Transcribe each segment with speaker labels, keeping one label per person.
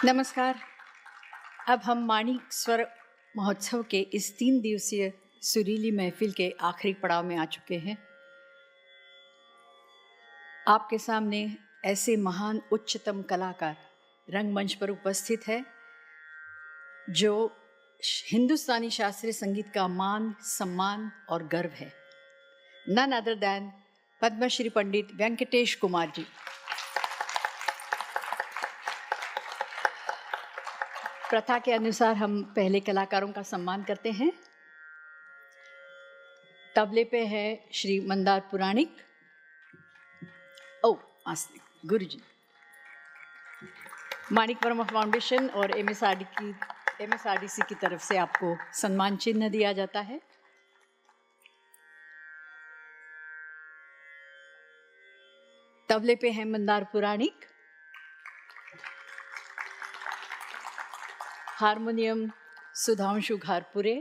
Speaker 1: नमस्कार। अब हम माणिक स्वर महोत्सव के इस 3 दिवसीय सुरीली महफिल के आखिरी पड़ाव में आ चुके हैं। आपके सामने ऐसे महान उच्चतम कलाकार रंगमंच पर उपस्थित है जो हिंदुस्तानी शास्त्रीय संगीत का मान, सम्मान और गर्व है। नन अदर दैन पद्मश्री पंडित वेंकटेश कुमार जी। प्रथा के अनुसार हम पहले कलाकारों का सम्मान करते हैं। तबले पे है श्री मंदार पुराणिक। आस्ते गुरुजी। माणिक वर्मा फाउंडेशन और एमएसआरडीसी की तरफ से आपको सम्मान चिन्ह दिया जाता है। तबले पे है मंदार पुराणिक। हारमोनियम सुधांशु घारपुरे।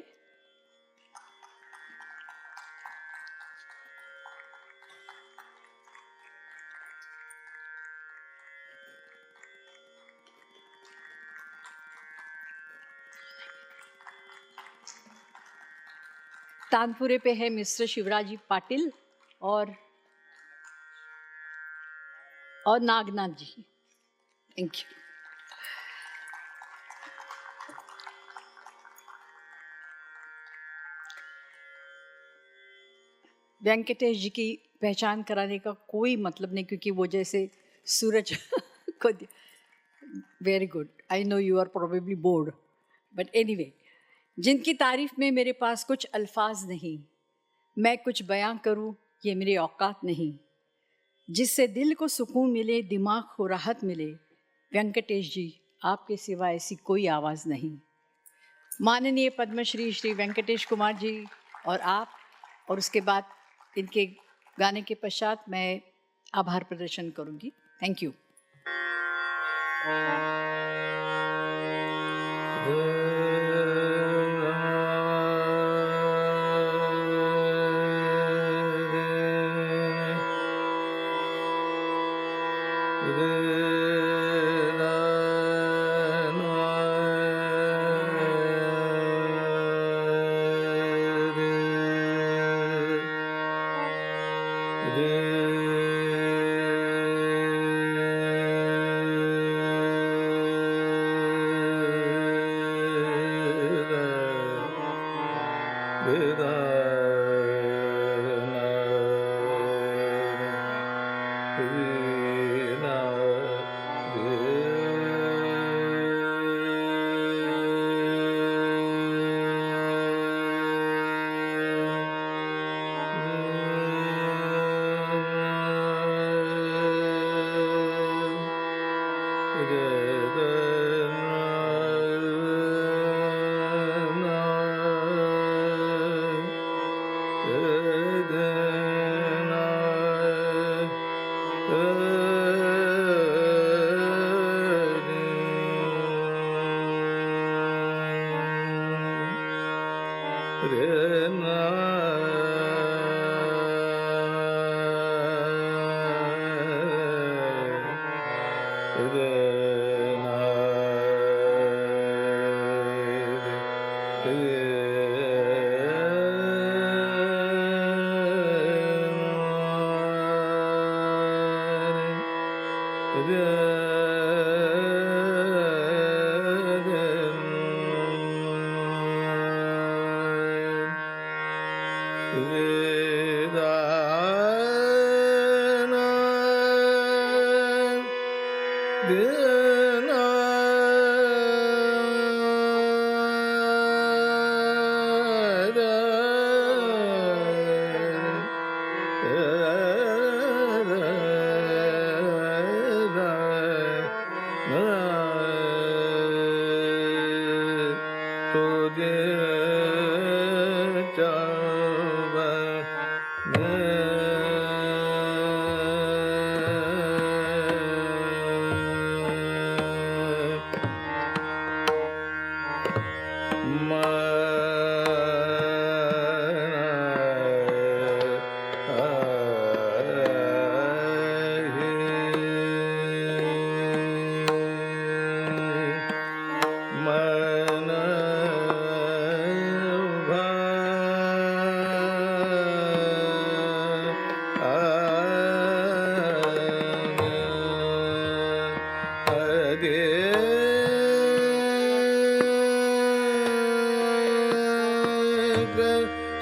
Speaker 1: तानपुरे पे है मिस्टर शिवराजी पाटिल और नागनाथ जी। Thank you. वेंकटेश जी की पहचान कराने का कोई मतलब नहीं, क्योंकि वो जैसे सूरज को। Very good. I know you are probably bored, but anyway, जिनकी तारीफ में मेरे पास कुछ अल्फाज नहीं, मैं कुछ बयां करूं ये मेरी औकात नहीं, जिससे दिल को सुकून मिले, दिमाग को राहत मिले, वेंकटेश जी आपके सिवा ऐसी कोई आवाज़ नहीं। माननीय पद्मश्री श्री वेंकटेश कुमार जी और आप, और उसके बाद इनके गाने के पश्चात मैं आभार प्रदर्शन करूंगी। Thank you.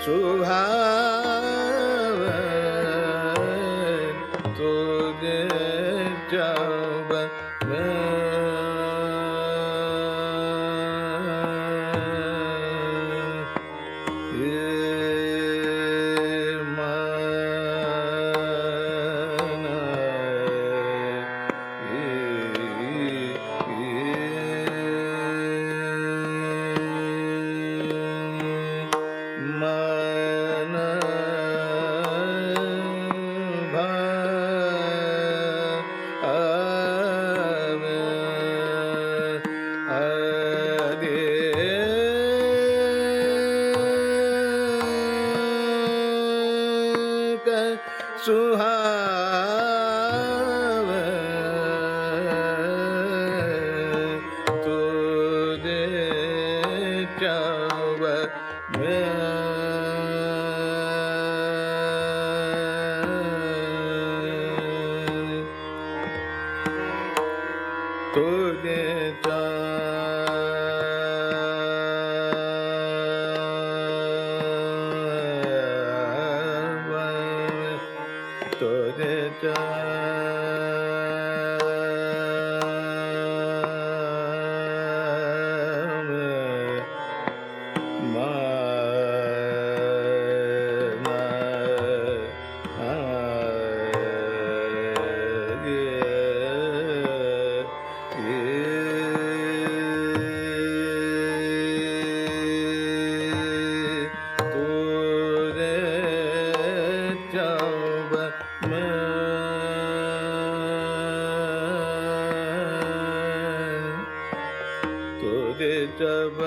Speaker 2: सुहावन तुझे जब जब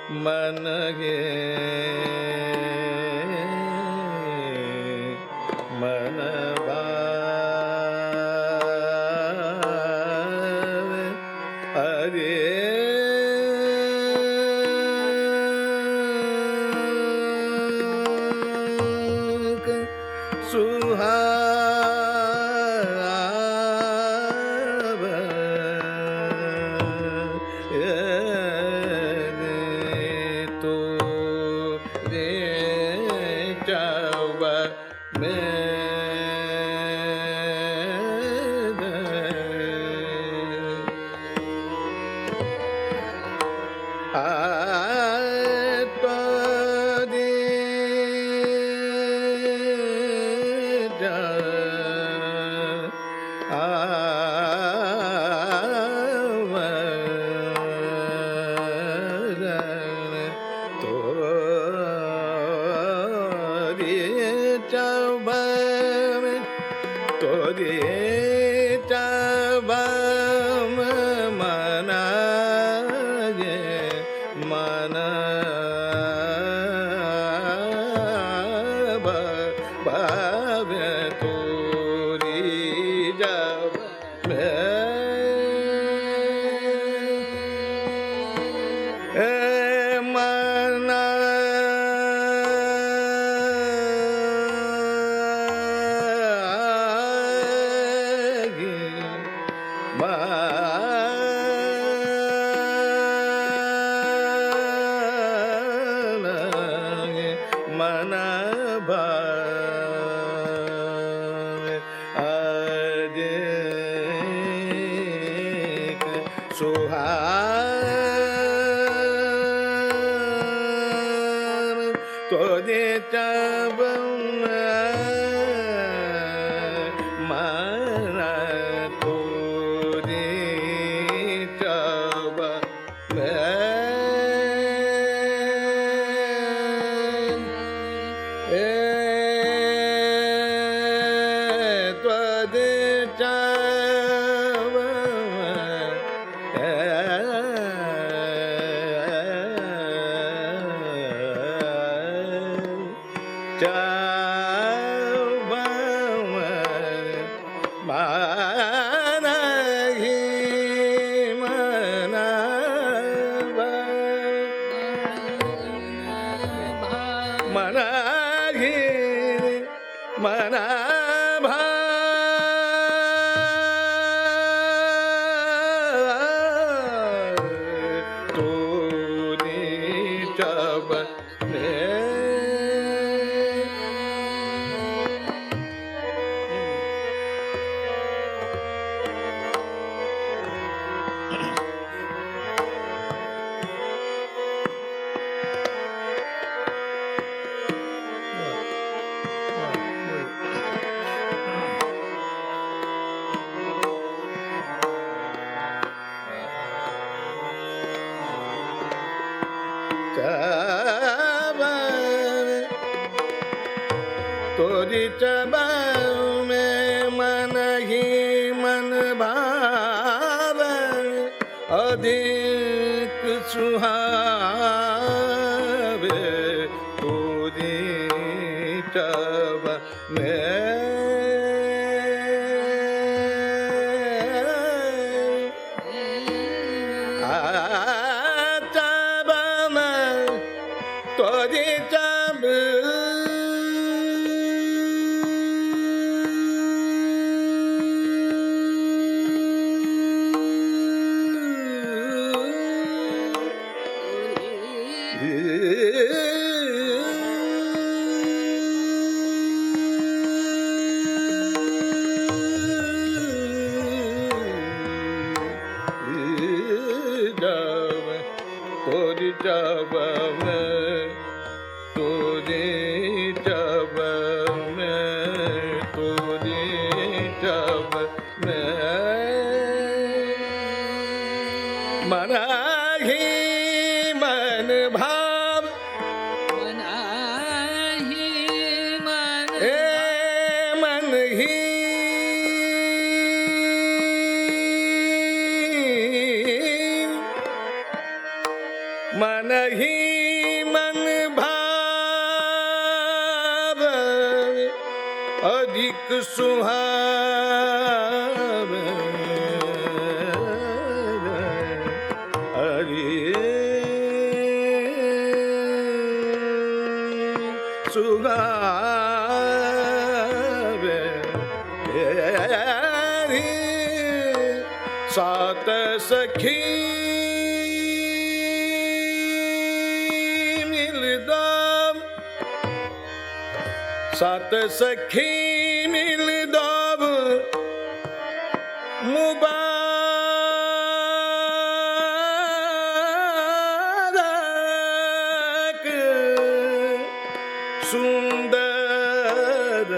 Speaker 2: मन गे मन भावे हरे अधिक सुहावे तोरी तब में तब में तोरी तब मन ही मन भाव अधिक सुहाव सुगावे सात सखी मिलदाम सात सखी मिलदाम मुबारक सुंदर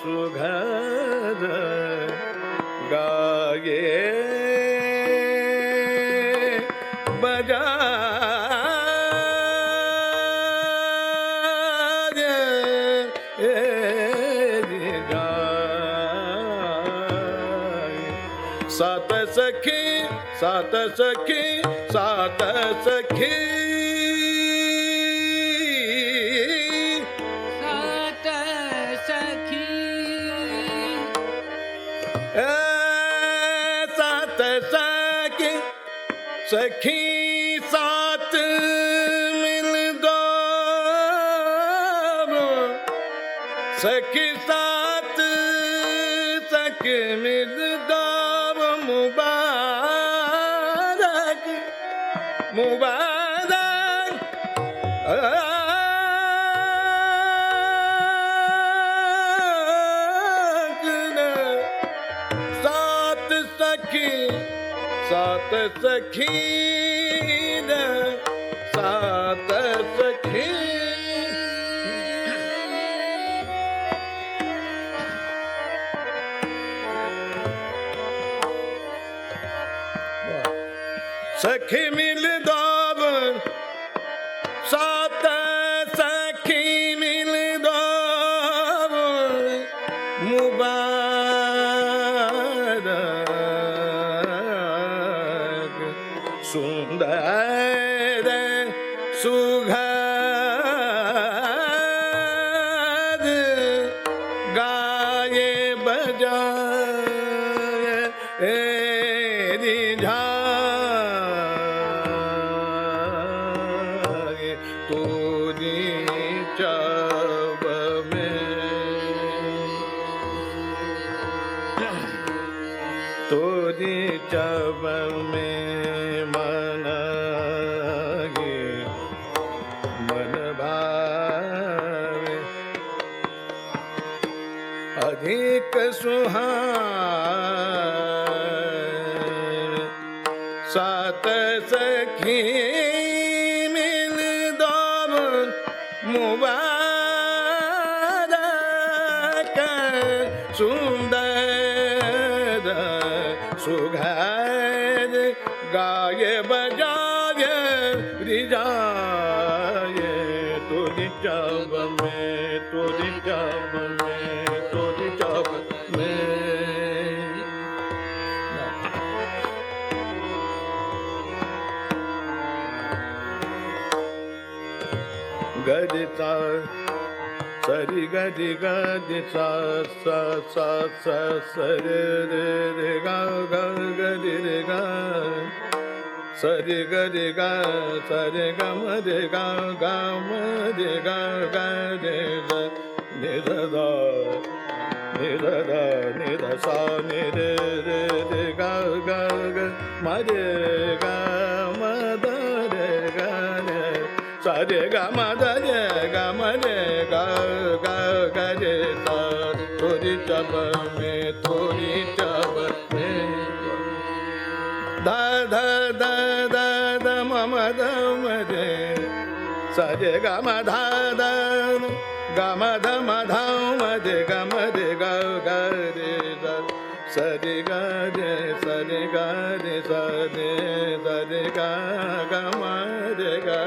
Speaker 2: सुघर गाये बजा सात सखी सात सखी सात सखी
Speaker 1: सात सखी
Speaker 2: सात सखी सखी सात मिल दो सखी सात सखी मिल दो मुबारक मुबारक सात सखी सात सखी सात सखी सखी मिल दाब सात सखी मिल दाब मुबारक सुंदर सुघर गाये बजाए तोरी चब में मन मन भावे अधिक सुहाव सात सखी मिल दाम मुबारक सुंदर सुघर गाये बजाये रिजाये तोरी चब में तोरी चब में तोरी चब में गदिता सरि गदि गदि सा सा सा सा सरि रे रे गा गा गदि रे गा सरि गदि गा सरि ग म रे गा गा म रे गा गा रे ग नि ध द नि ध द नि ध सा नि रे रे रे गा गा ग म रे गा म द रे गा रे सा रे गा म द रे गा म रे गा गा गा रे सा तोरी चब में तोरी चब में धा धा धा धा धा म म ध म रे सा रे गा म धा धा गा म ध म ध म रे गा म रे गा गा रे सा सा रे गा रे सा रे गा रे सा रे गा गा म रे गा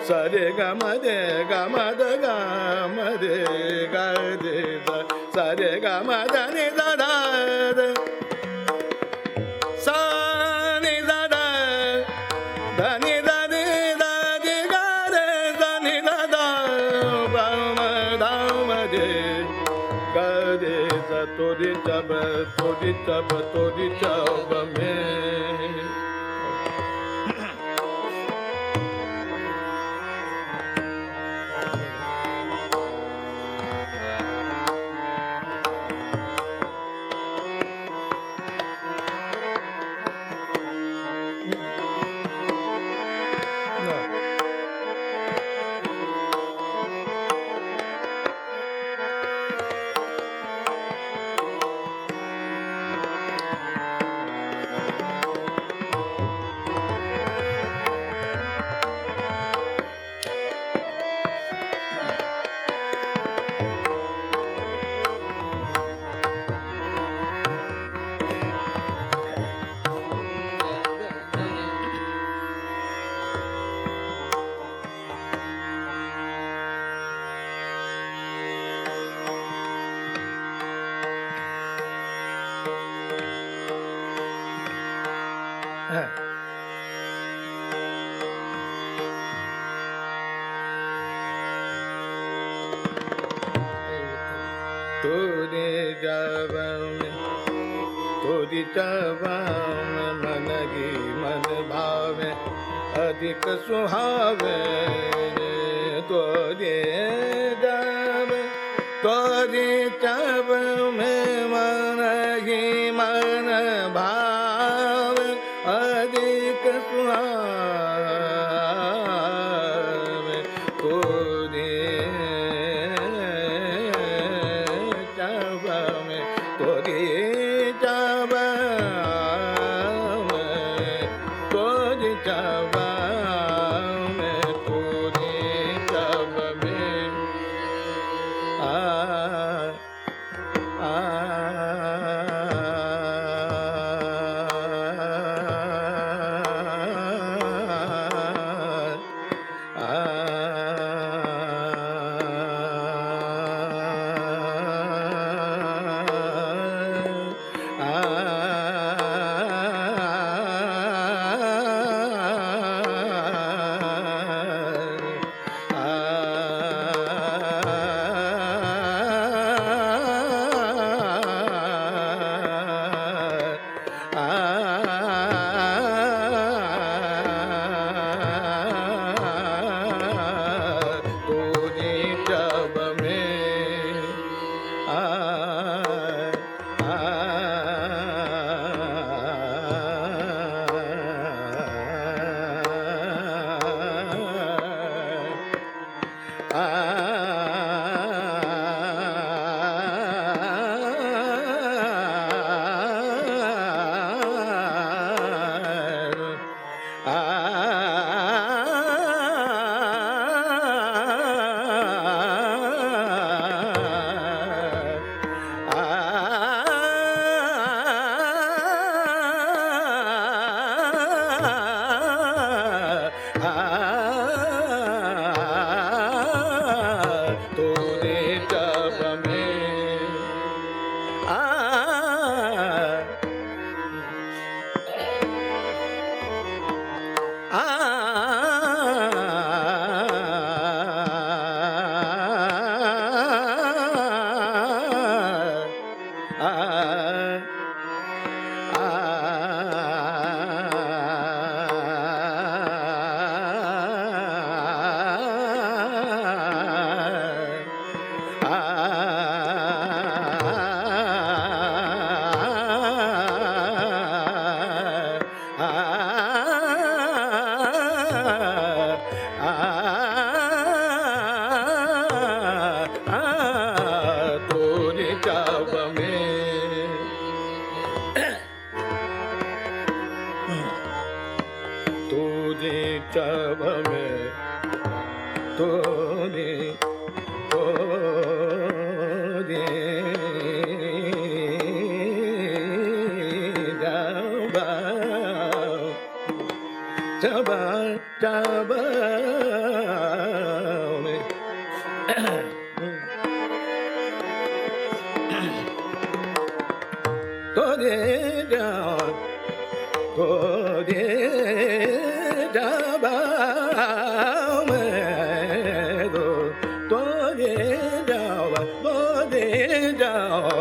Speaker 2: सा रे गा म रे गा म द गा म रे गा रे सा रे गा म द नि द ध सा नि द ध ध नि द नि ध तोरी चब तोरी चब तोरी चब में तोरी जब में तोरी जब में मन की मन भावे अधिक सुहावे तोरी जब में मन की मन भावे अधिक सुहावे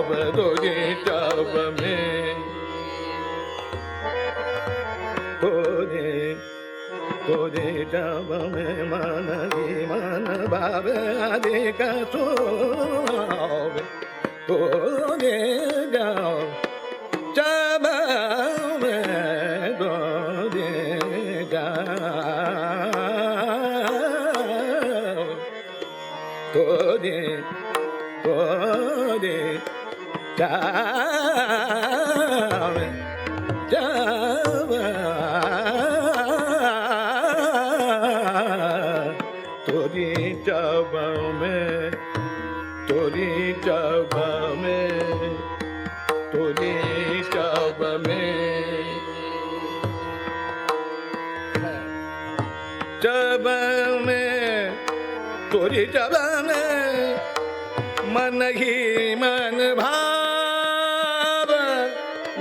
Speaker 2: तोरी रे जब में मन ही मन भावे अधिक सुहावे तो रे जब में दो रे तो रे जावे जावा तोरी जब में तोरी जब में तोरी जब में जब में तोरी जब में मन ही मन भाव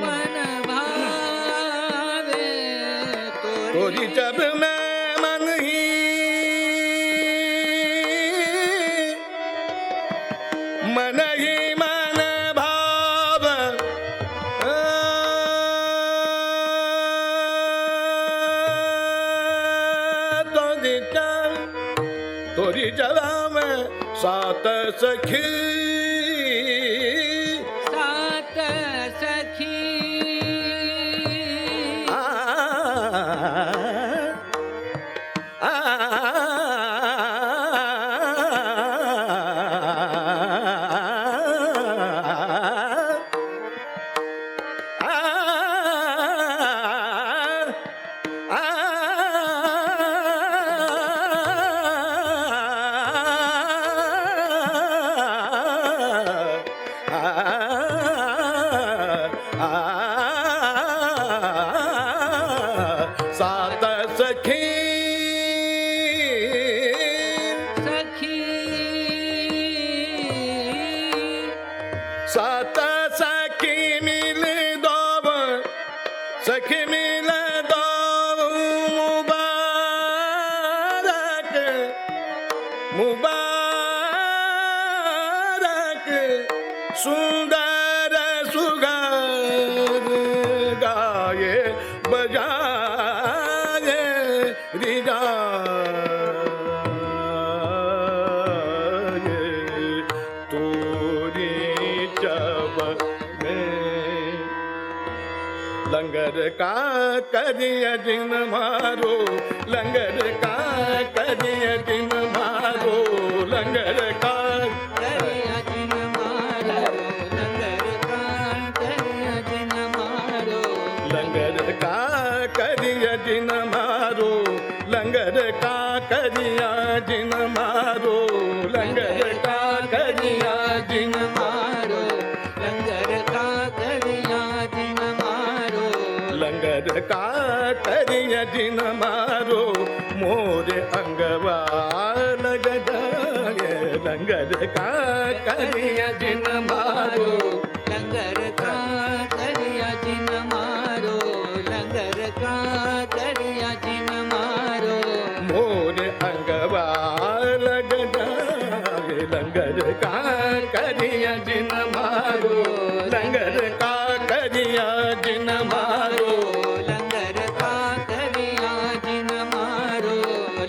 Speaker 1: मन भावे
Speaker 2: तोरी जब में मन ही मन भाव तोरी जब में सात सखी
Speaker 1: सात सखी
Speaker 2: सात सखी
Speaker 1: सखी
Speaker 2: सात सखी मिल दो सखी मिल दो मुबारक मुबारक सुंदर सुगर गाये बजाये रिजाये तोरी जब में लंगर का करिय दिन मारो लंगर का करिय दिन मारो लंगर का
Speaker 1: करिया दिन मारो लंगर का करिया दिन मारो
Speaker 2: लंगर का करिय दिन मारो लंगर का करिया दिन मारो लंगर का करिया दिन
Speaker 1: मारो लंगर का करिया दिन मारो
Speaker 2: लंगर का करिय दिन मारो मोरे अंगवा लग जाए लंगर का करिय दिन मारो
Speaker 1: लंगर का करिया दिन मारो लंगर का करिया दिन मारो
Speaker 2: मोरे अंगवा लग जाए लंगर का करिय दिन मारो लंगर का करिया दिन मारो
Speaker 1: लंगर का करिया दिन मारो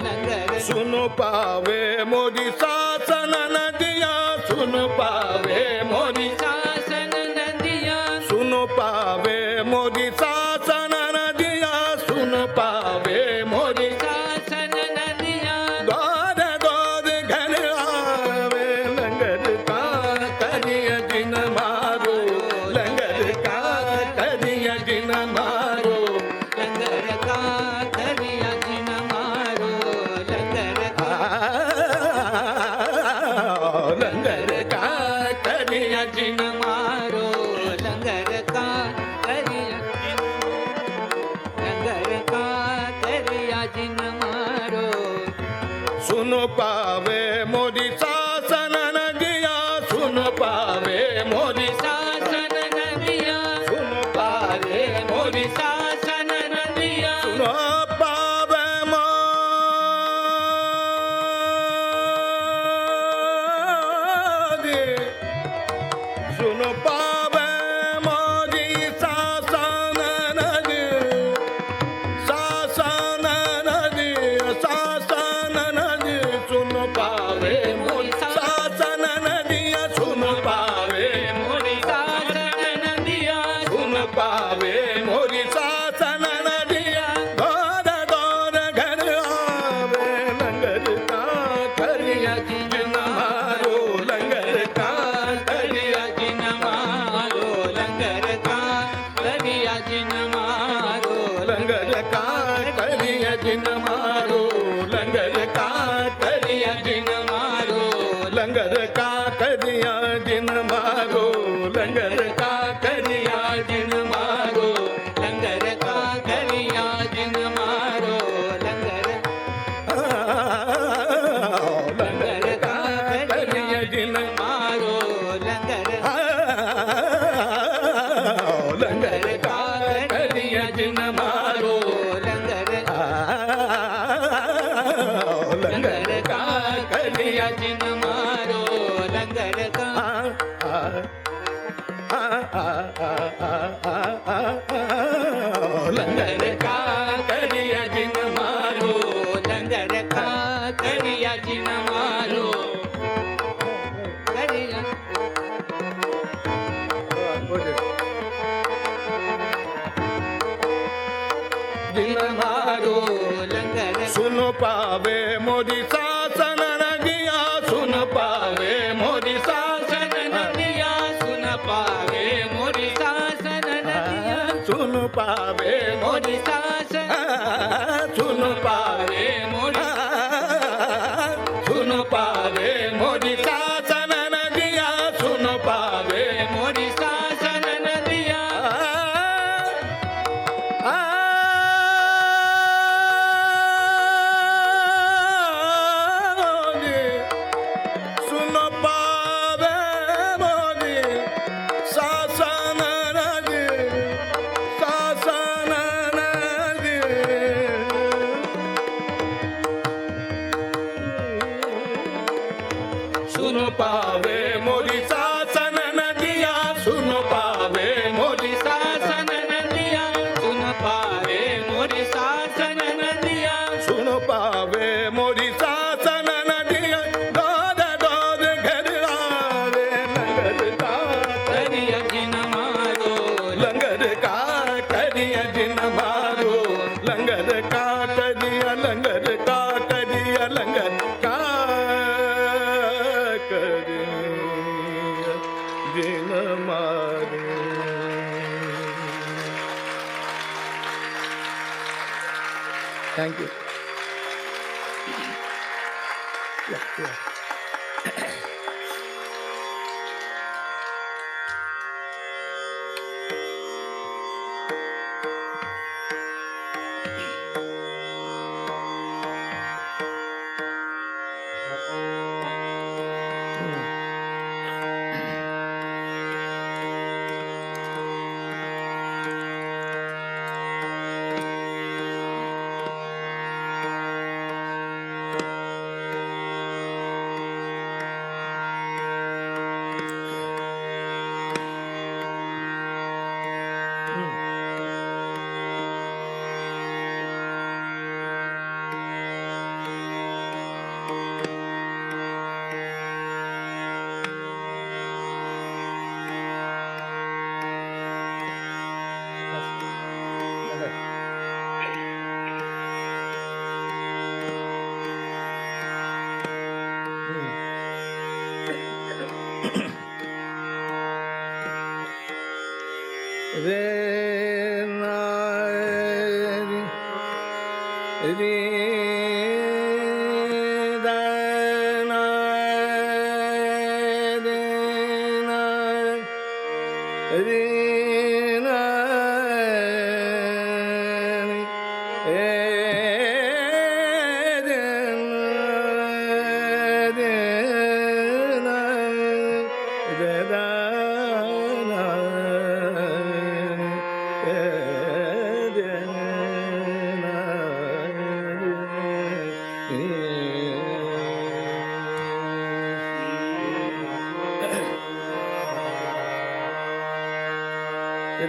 Speaker 1: लंगर
Speaker 2: सुनो पावे मोदी शासन नदिया सुन पावे मोदी
Speaker 1: शासन नदिया
Speaker 2: सुनो पावे मोदी शासन नदिया सुन पावे मोदी
Speaker 1: शासन नदिया
Speaker 2: द्वार द्वार घर आवे लंगर का करिय दिन मारो लंगर का करिय दिन मारो
Speaker 1: लंगर का करिया दिन मारो लंगर का
Speaker 2: लंगर का करिय दिन
Speaker 1: मारो लंगर का करिया लंगर का करिया दिन मारो
Speaker 2: सुन पावे मोदी शासन नदिया सुन पावे मोदी
Speaker 1: शासन नदिया
Speaker 2: सुन पावे मोदी
Speaker 1: शासन नदिया
Speaker 2: सुन पावे मोदी सुन पावे मोदी शासन नदी शासन नदी
Speaker 3: जिन मारो लंगर का लंगर का करिया जिन मारो लंगर का करिया जिन मारो करिया जिन मारो लंगर
Speaker 2: सुन पावे मोदी शासन नदिया सुन पावे मोदी शासन
Speaker 3: नदिया सुन पावे मोरी शासन नदिया
Speaker 2: सुन पावे
Speaker 3: मोरी शासन
Speaker 2: सुन
Speaker 3: पावे मोरी
Speaker 2: सुन पावे मोदी शासन नदिया सुन पावे
Speaker 3: मोरी शासन नदिया
Speaker 2: सुन पावे मोदी शासन नदी शासन नदी सुन पावे मोदी शासन नदिया सुन पावे मोदी
Speaker 3: शासन नदिया सुन पावे मोरी शासन नदिया
Speaker 2: सुन पावे मोदी शासन नदिया दोद दोद घर आवे लंगर का
Speaker 3: करिया जिन मारो
Speaker 2: लंगर का करिया जिन मारो लंगर का करिया लंगर का करिया लंगर का करिया जिन मारो थैंक यू रे ना रे दा ना रे ना रे ना ए रे ना रे दा रे ना रे ना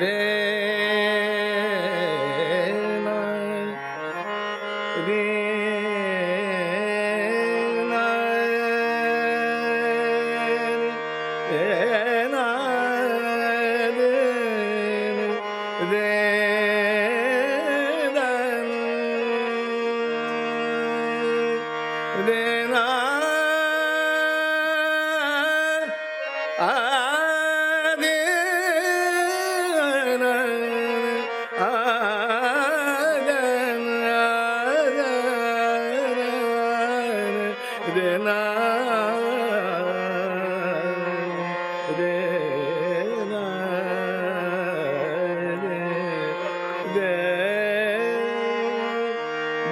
Speaker 2: रे ना रे रे ना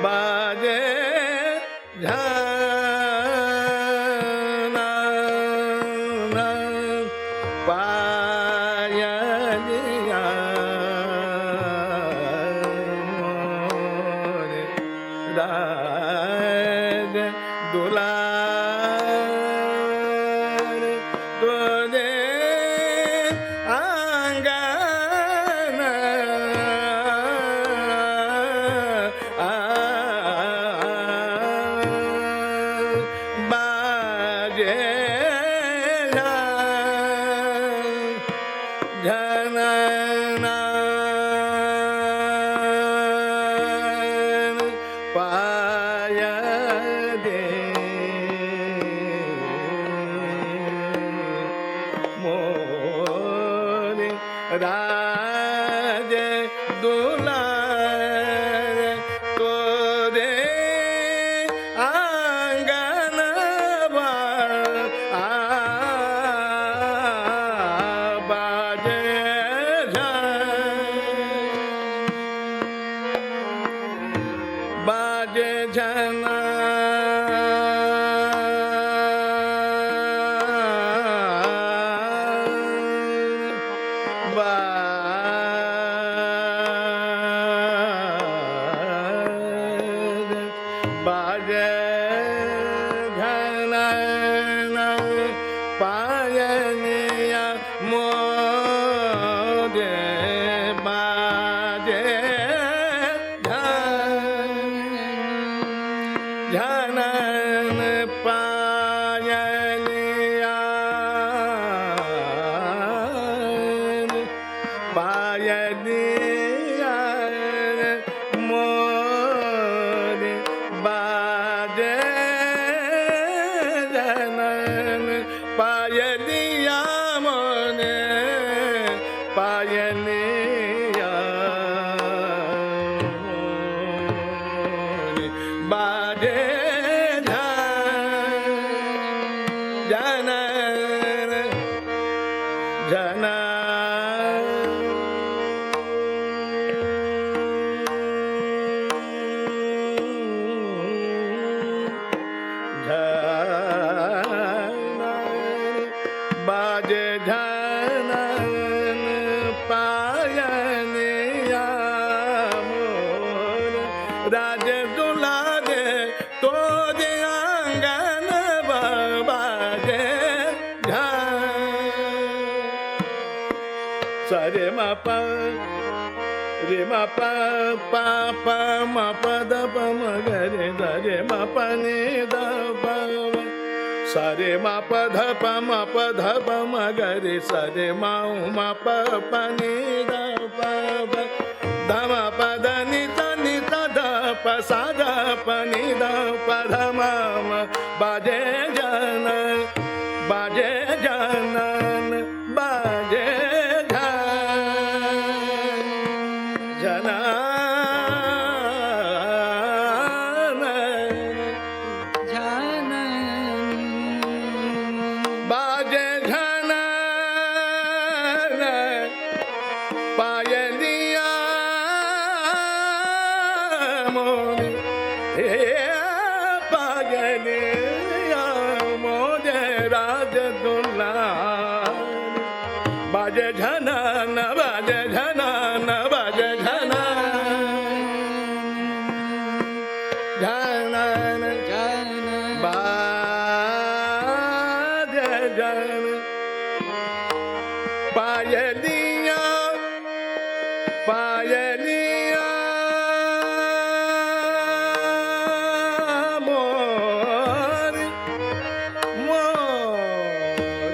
Speaker 2: बाजे झाना पायलिया राग दुला बाजे मोरे राज दुलार तोरे आंगन बाजे बाजे जना बाजे जना पायनिया मोदे बाजे जनन पायनिया पायनिया मोरे बाजे जनन पायनिया मोरे पायनिया मोरे बाजे जनन जना बाजे जनन पायनिया मोर राज दुलारे तो दे आंगन बाजे सरे मा प रे मा प प प म प द प म ग रे द रे मा प नि द प सरे मा प ध प म प ध प म ग रे सरे मा म प प नि द प ध म प द नि द ध प सा ध प नि द प ध म म बाजे जन बाजे जनन बाजे बाजे जनन पायनिया मोरे पायनिया मोरे राज दुलार बाजे जनन बाजे जनन बाजे जनन बाजे जन पायनिया पायनिया मोरे मोरे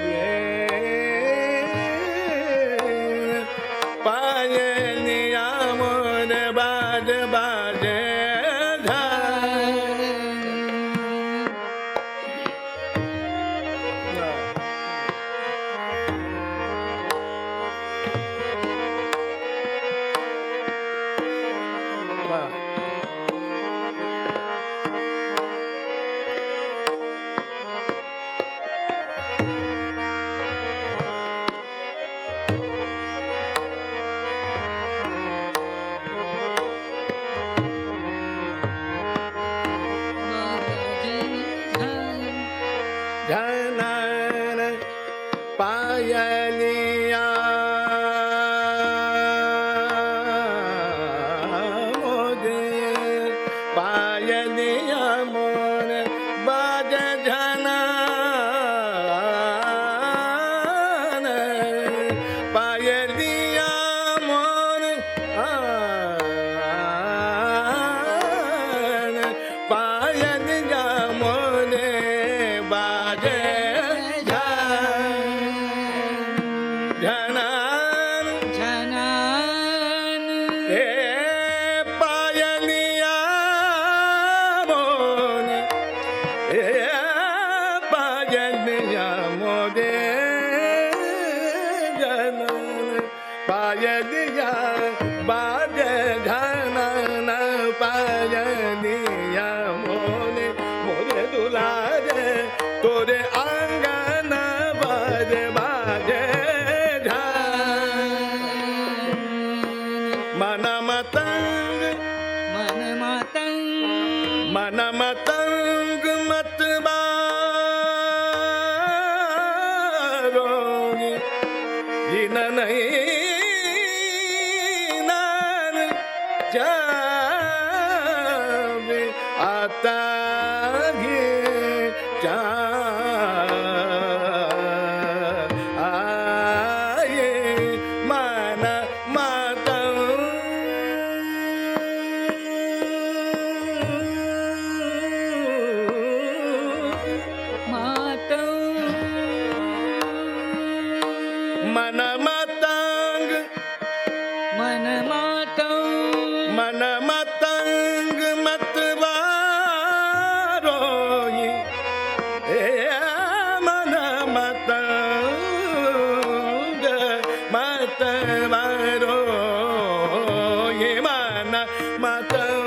Speaker 2: मन मतंग
Speaker 3: मन मातंग
Speaker 2: मन मतंग मतवारोई ए मन मतंग मतवारोई मन मतंग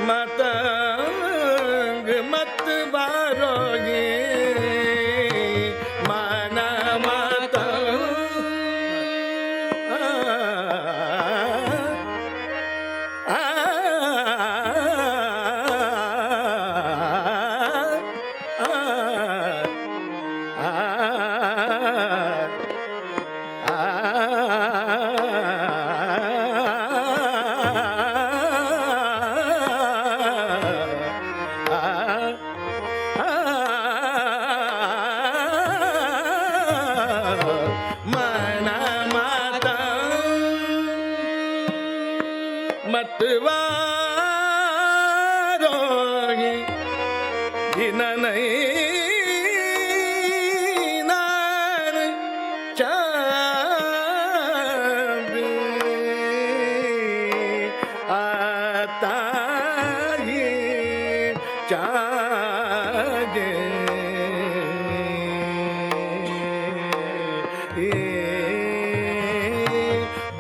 Speaker 2: मतंग मत बारोगे मन मतवारोगी इन नहीं नान चाबी आता ही चागे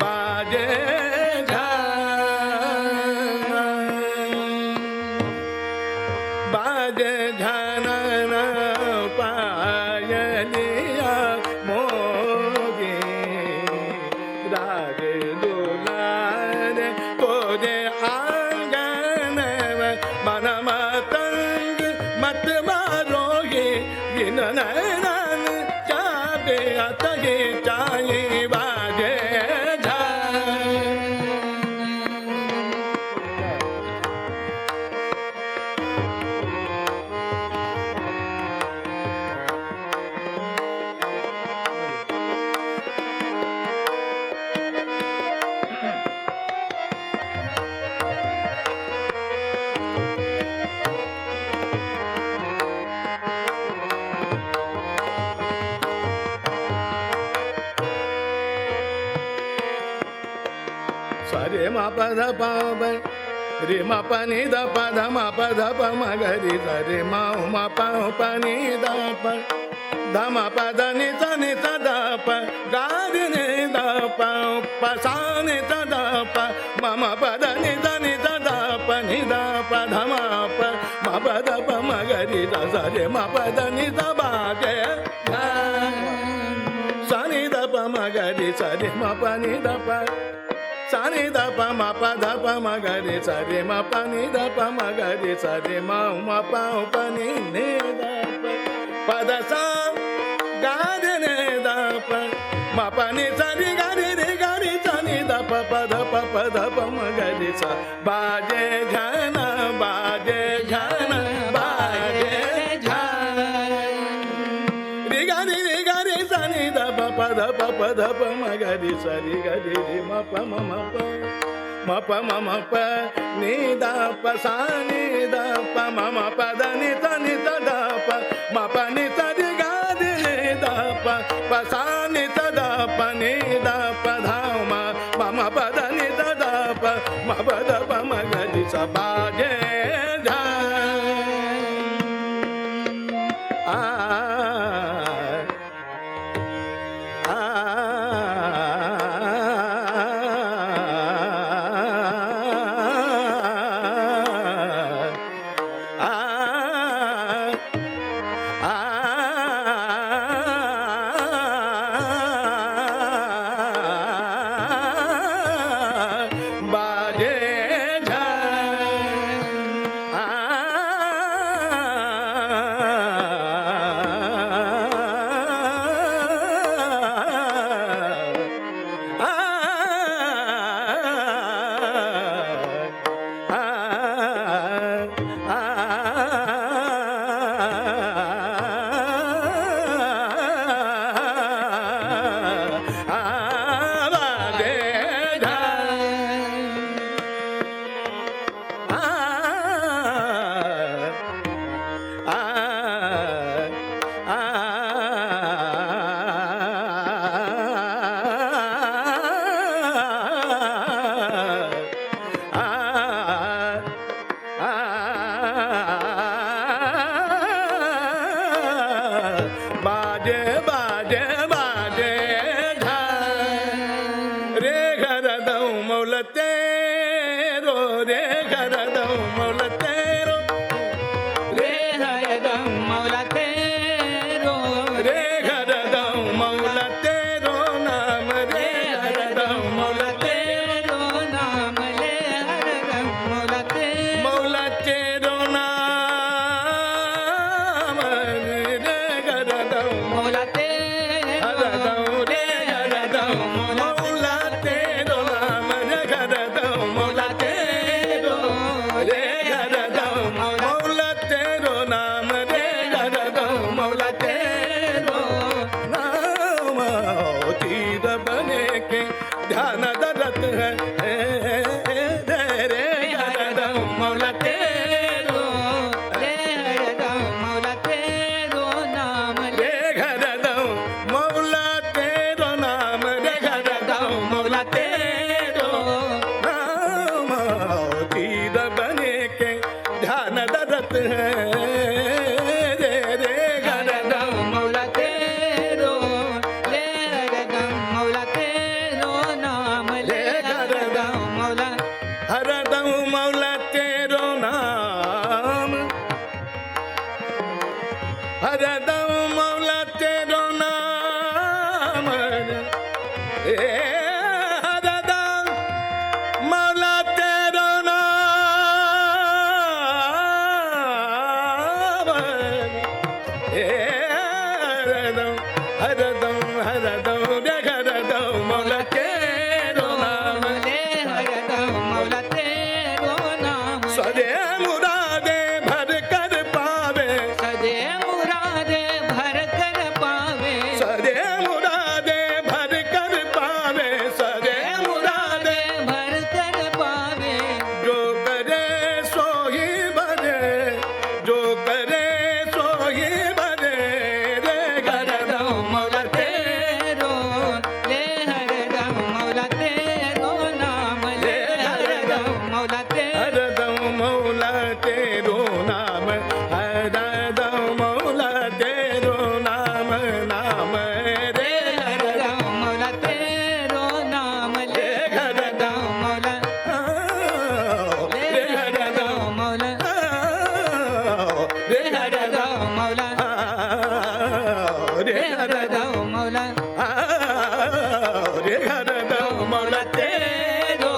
Speaker 2: बाजे बाजे झनन पायलिया मोगे राग दुलार तोरे आंगन मन मतंग मत मारोगे गिन नैनन चाबे अतगे चाहे बाजे सरे मा पद पाव रे मा पनि द पद मा पद प म गरि सरे मा मा पाव पनि द प ध म पद नि स द प गा रि नि द प प सा नि द प म म पद नि द प नि द प ध म प म पद प म गरि द सरे मा पद नि द बा गे सा नि द प म गरि सरे मा प नि द प सानी द प म प ध प म ग रे स रे म प नि द प म ग रे स रे म म प प नि ने द प प द सा ग रे ने द प म प नि स रे ग रे ग रे स नि द प प ध प म ग रे स बाजे झन बाजे झन बाजे झन रे ग रे स नि द प प ध प म ग रे स रे ग रे म प म म प म प नि द प सा नि द प म म प द नि द द प म प नि स रे ग रे द प प सा नि द प नि द प ध म म प द नि द प म प द प म ग रे स बाजे मौलते रो रे गरदम मौलते रो
Speaker 3: रे हरदम मौला तेरो
Speaker 2: रे गरदम मौलते रो नाम रे गरदम
Speaker 3: मौला
Speaker 2: मौलते
Speaker 3: तेरो नाम ले हरदम मौला तेरो
Speaker 2: मौलते रो नाम रे गरदम
Speaker 3: मौला तेरो
Speaker 2: हरदम रे गरदम मौलते रो नाम रे गरदम मौलते रो रे गरदम मौलते रो नाम रे गरदम मौलते रो नाम तीर बने के ध्यान दरत है रे रे गरदम मौलते रो
Speaker 3: रे हरदम मौला तेरो नाम ले
Speaker 2: रे गरदम मौलते रो नाम रे गरदम मौलते रो नाम तीर बने के ध्यान दरत है रे रे गरदम
Speaker 3: मौला तेरो ले हरदम मौला तेरो नाम ले हरदम मौला
Speaker 2: हरदम मौला तेरो नाम हरदम मौला तेरो नाम ए हरदम मौला तेरो नाम ए हरदम हरदम हरदम रे हरदम मौला तेरो नाम
Speaker 3: ले हरदम मौला तेरो नाम
Speaker 2: सदे मुरादे भर कर पावे
Speaker 3: सदे मुरादे भर कर पावे
Speaker 2: सदे मुरादे भर कर पावे सदे मुरादे
Speaker 3: भर कर पावे
Speaker 2: जो करे सो ही भरे जो करे सो ही भरे रे गरदम मौला
Speaker 3: तेरो ले हरदम मौला तेरो नाम ले हरदम मौला तेरो
Speaker 2: हरदम मौला तेरो नाम हरदम मौला तेरो नाम नाम रे
Speaker 3: हरदम मौला तेरो नाम ले हरदम मौला
Speaker 2: रे हरदम
Speaker 3: मौला
Speaker 2: रे
Speaker 3: हरदम मौला
Speaker 2: रे
Speaker 3: हरदम मौला
Speaker 2: रे हरदम मौला
Speaker 3: तेरो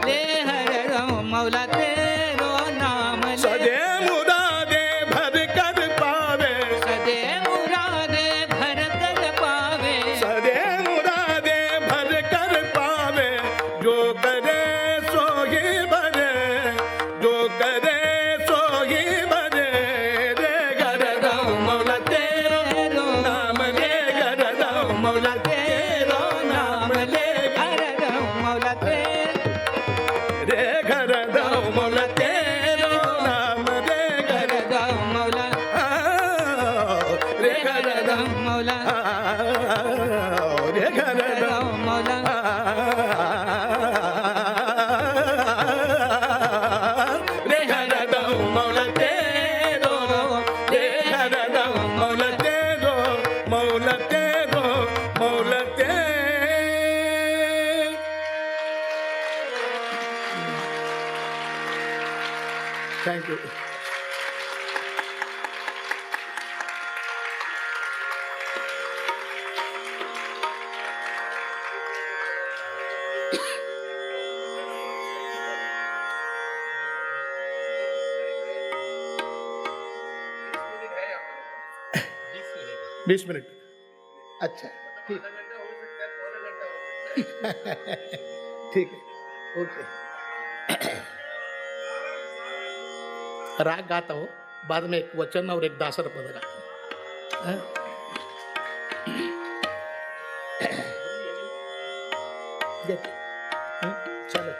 Speaker 3: ले हरदम मौला तेरो नाम ले
Speaker 2: सदे मुरादे भर कर पावे
Speaker 3: सदे मुरादे भर कर पावे
Speaker 2: सदे मुरादे भर कर पावे जो करे सो ही भरे जो करे सो ही भरे रे गरदम मौला तेरो नाम ले गरदम मौला तेरो नाम ले
Speaker 3: हरदम मौला तेरो
Speaker 2: रे गरदम मौला तेरो नाम रे
Speaker 3: हरदम मौला
Speaker 2: रे गरदम
Speaker 3: हरदम मौला
Speaker 2: रे गरदम
Speaker 3: हरदम मौला
Speaker 2: रे गरदम मौला तेरो रे गरदम मौला तेरो मौला तेरो मौला तेरो थैंक यू बीस मिनट अच्छा ठीक ठीक है ओके राग गाता हूँ बाद में एक वचन और एक दासर पद गाता हूँ हाँ? देखिए, चलो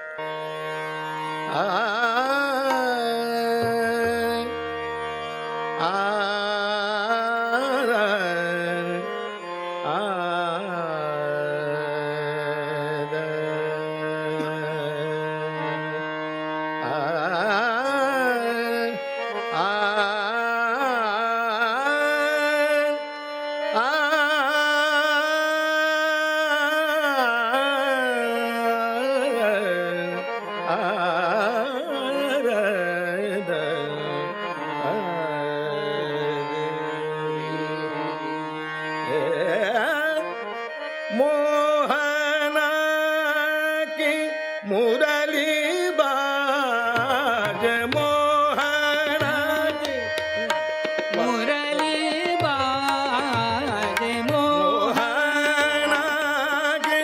Speaker 2: मुरली बाज मोहना
Speaker 3: मुरली बाजे
Speaker 2: मोहना गे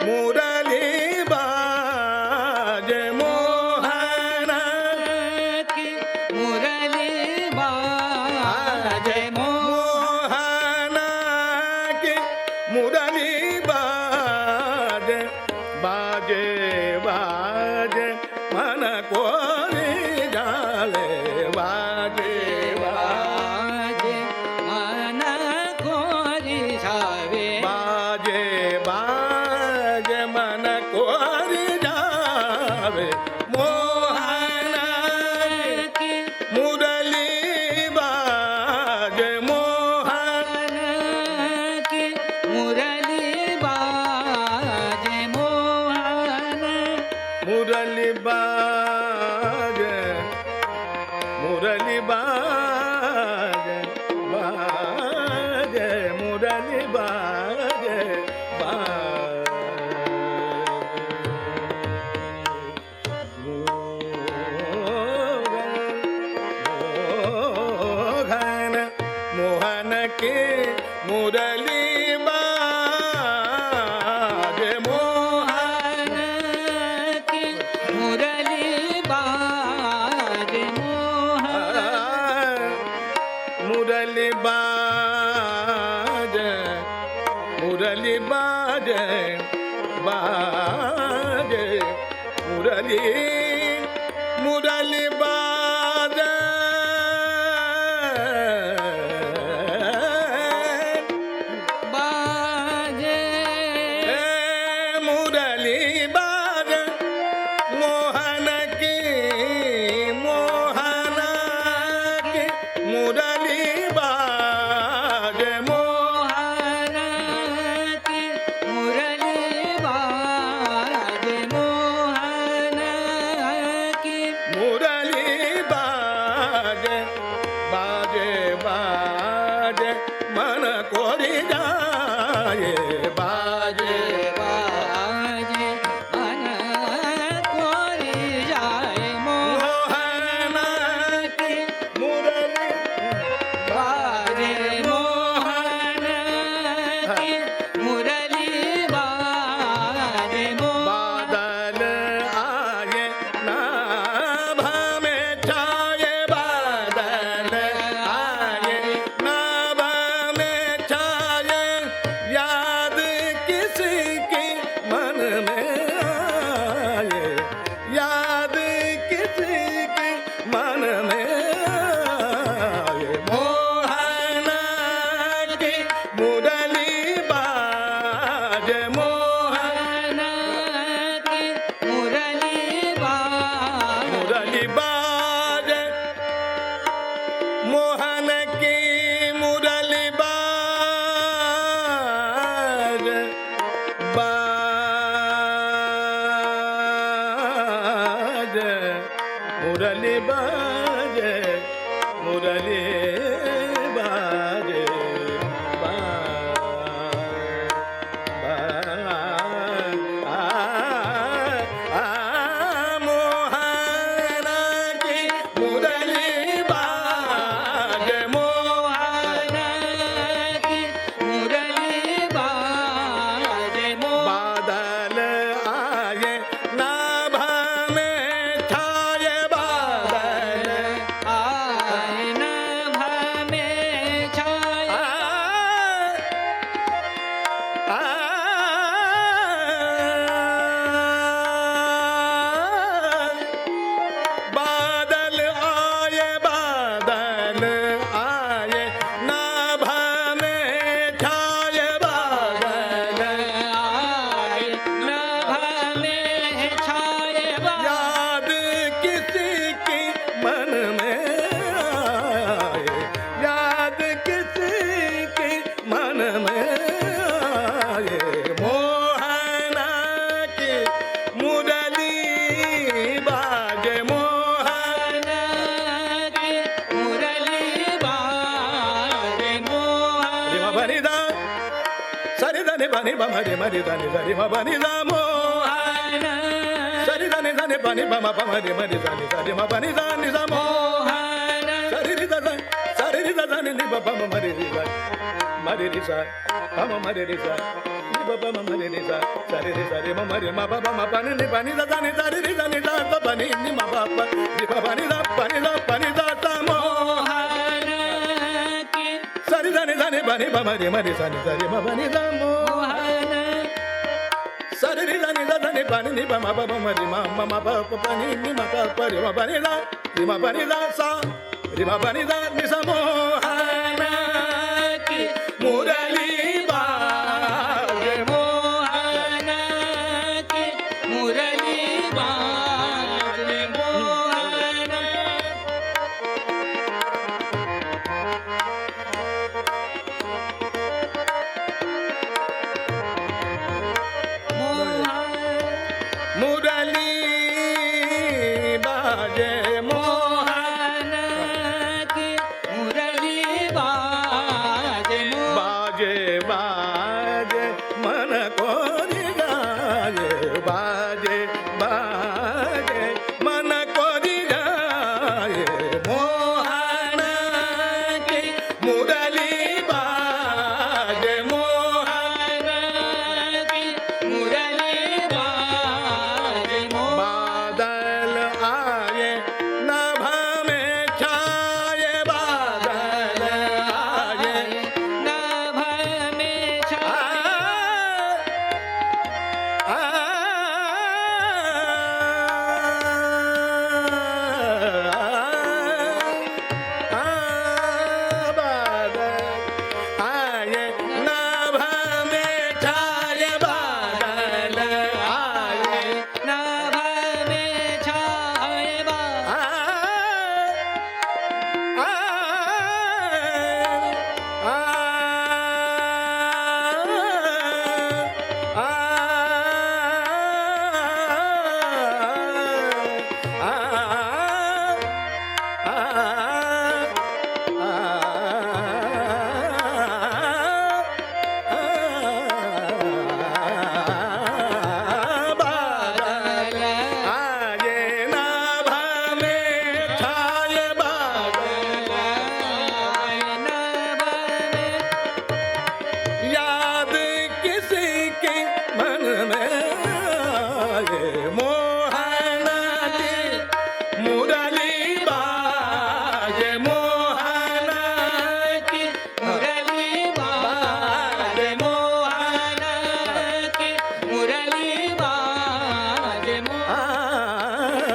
Speaker 2: मुरली बाज मोहना
Speaker 3: की मुरली बाजे
Speaker 2: मोहना गे मुरली बाज बाजे बाजे मन कोरी जाले बाजे
Speaker 3: बाजे मन कोरी जावे
Speaker 2: बाजे बाजे मन कोरी जावे मोहना
Speaker 3: की
Speaker 2: मुरली बाजे मोहना
Speaker 3: की मुरली बाजे मोहन
Speaker 2: मुरली बाजे मुरली बाजे बाजे मुरली बाजे मोहन मोहन के मुरली बाजे मोहन
Speaker 3: की मुरली बाजे मोहन
Speaker 2: मुरली बाजे मुरली बाजे बाजे मुरली मुरली बाजे
Speaker 3: बाजे
Speaker 2: मुरली बाजे मोहन की मोहन की मुरली बाजे
Speaker 3: मोहन की मुरली बाजे मोहन की
Speaker 2: मुरली बाजे बाजे बाजे मन कोरी जाए बाजे
Speaker 3: बाजे मन कोरी जाए मोहन
Speaker 2: मोहन
Speaker 3: की
Speaker 2: मुरली
Speaker 3: बाजे मोहन की मुरली बाजे मोहन
Speaker 2: बादल आए नाभ में छाए बादल आए नाभ में छाए याद किसी की मन में आए याद किसी की मन में आए मोहन की मुरली बाज मोहन
Speaker 3: की मुरली बाजे
Speaker 2: मुरली बाज मोहन की मुरली बाज बाज मुरली बाज मुरली बाज मोहन की मुरली बाज
Speaker 3: मोहन की मुरली बाजे
Speaker 2: बादल आए नाभ में छाए बादल
Speaker 3: आए नभ में छाया
Speaker 2: बादल आए बादल आए नाभ में छाए बादल
Speaker 3: आए नभ में छाए
Speaker 2: याद किसी की मन में आए याद किसी की मन में आए मोहन की मुरली बाज मोहन
Speaker 3: की मुरली बाजे मोहन
Speaker 2: बनिदा सरिदा नि बनि बमरि मरि दा नि सरि म बनिदा मोहन
Speaker 3: मोहन
Speaker 2: सरि रे पानी पमा पमा रे मरे जाने सारे मा पानी जाने सा
Speaker 3: मोहन
Speaker 2: सारे रे दा नि ब पमा मरे रे सा मरे रे सा पमा मरे रे सा नि ब पमा मरे रे सा सारे मा मरे मा पमा मा पानी नि पानी दा जाने सारे रे जाने दा प पानी नि मा पा नि प पानी दा सा
Speaker 3: मोहन की
Speaker 2: सारे जाने पानी पमा रे मरे सारे मा पानी दा
Speaker 3: मोहन
Speaker 2: सारे रे जाने दा जाने पानी नि पमा पमा मरे मा मा पा पानी नि मा पा प रे मा पानी दा सा रे मा पानी दा नि सा मोहन
Speaker 3: की
Speaker 2: मुरली बाजे
Speaker 3: मोहन की मुरली बाजे मोहन
Speaker 2: मुरली बाजे
Speaker 3: मोहन की मुरली बाजे
Speaker 2: बाजे बाजे मन को गाजे बाजे बाजे मन को गाजे मोहन
Speaker 3: की
Speaker 2: मुरली बाजे
Speaker 3: मोहन की मुरली बाजे
Speaker 2: बादल आए नभा में छाए बादल आए
Speaker 3: नभ में
Speaker 2: आ, बादल आए नभा में छाए बादल आए
Speaker 3: नभ में छाए बा बादल
Speaker 2: आए नभा में छाए बादल
Speaker 3: नभ में
Speaker 2: याद किसी के मन में आए मोहन की मुरली बाजे मोहन
Speaker 3: की मुरली बाजे मोहन की मुरली बाजे मोहन की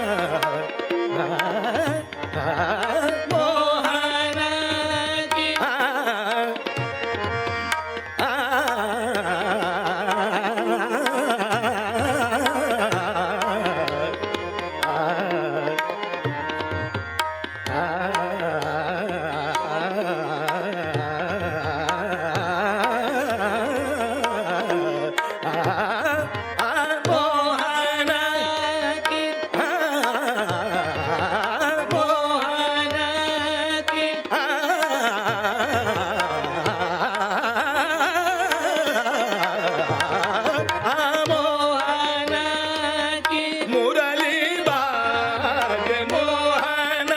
Speaker 3: मोहन की मोहन की मोहन की
Speaker 2: मुरली बाजे मोहन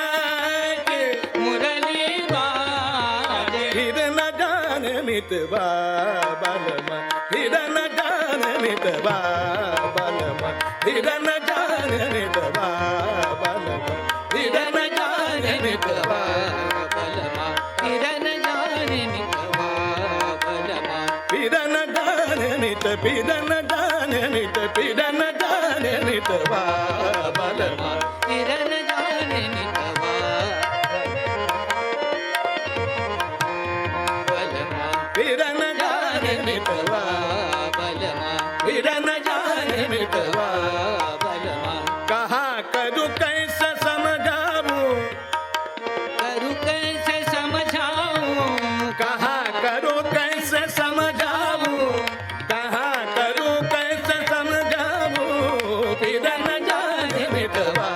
Speaker 2: के
Speaker 3: मुरली बाजे
Speaker 2: फिर न जाने मितवा बलमा फिर न जाने मितवा बलमा फिर न जाने मितवा बलमा फिर न जाने मितवा
Speaker 3: बलमा किरण जाने मितवा बलमा
Speaker 2: फिर न जाने मित फिर न जाने मित फिर न जाने मितवा बलमा
Speaker 3: किरण जाने मितवा बलमा
Speaker 2: फिर न जाने मितवा
Speaker 3: बलमा
Speaker 2: फिर न जाने मितवा
Speaker 3: बलमा
Speaker 2: कहा करूँ कैसे समझाऊं
Speaker 3: करूँ कैसे समझाऊं
Speaker 2: कहा करूँ कैसे समझाऊं कहा करूँ कैसे समझाऊं फिर न जाने मितवा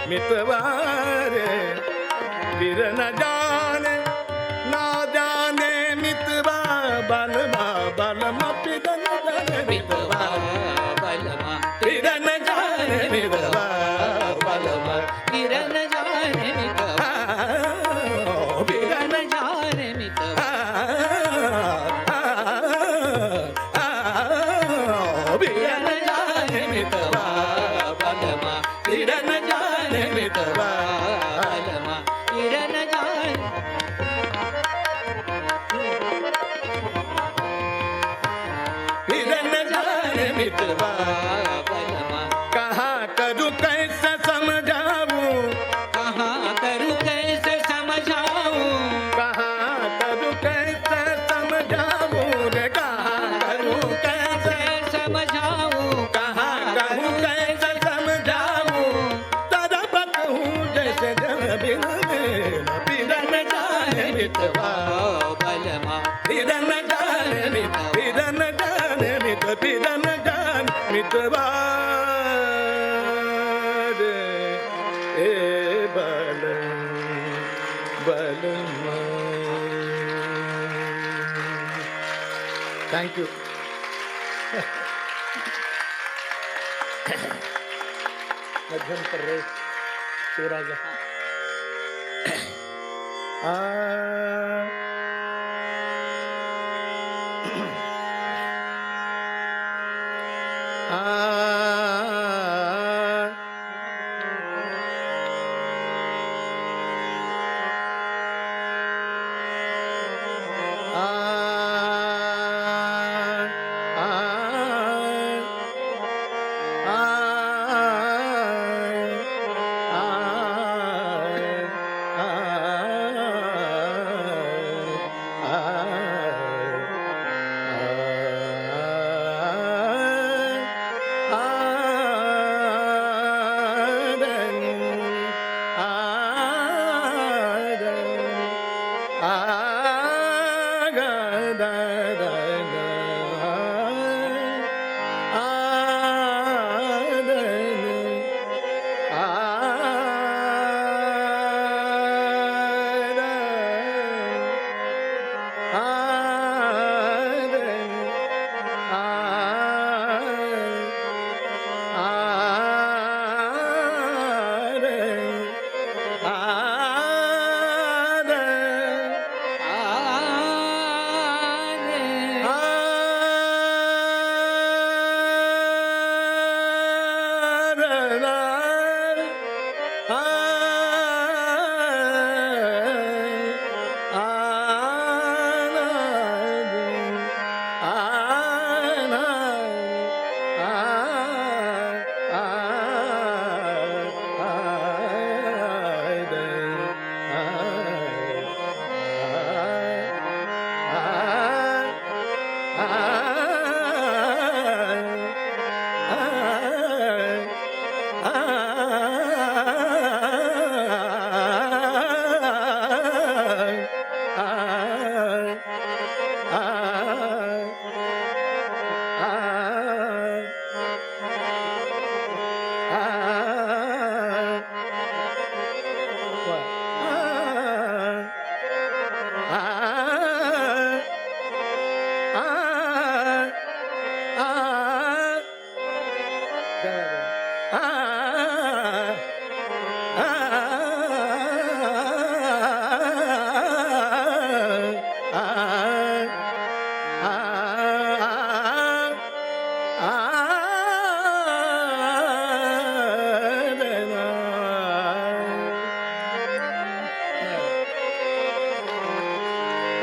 Speaker 2: मितवा रे फिर न जाने मितवा बलमा बलमा फिर न जाने मितवा
Speaker 3: बलमा
Speaker 2: फिर न जाने मितवा बलमा
Speaker 3: किरण जाने मितवा किरण जाने मितवा
Speaker 2: फिर न जाने मितवा
Speaker 3: बलमा
Speaker 2: किरण जाने मितवा
Speaker 3: बलमा किरण जाने
Speaker 2: फिर न जाने मितवा
Speaker 3: बलमा
Speaker 2: कहाँ करूँ कैसे समझाऊं
Speaker 3: कहाँ करूँ कैसे समझाऊं
Speaker 2: कहाँ करूँ कैसे समझाऊं रे कहाँ करूँ कैसे
Speaker 3: समझाऊं
Speaker 2: कहाँ करूँ कैसे समझाऊं तरबत हूँ जैसे जल बिन मेरा फिर न जाने मितवा
Speaker 3: बलमा
Speaker 2: फिर न जाने मित फिर न जाने मित फिर न जाने मितवा रे ए बलमा थैंक यू मध्यम कर रहे शिवराज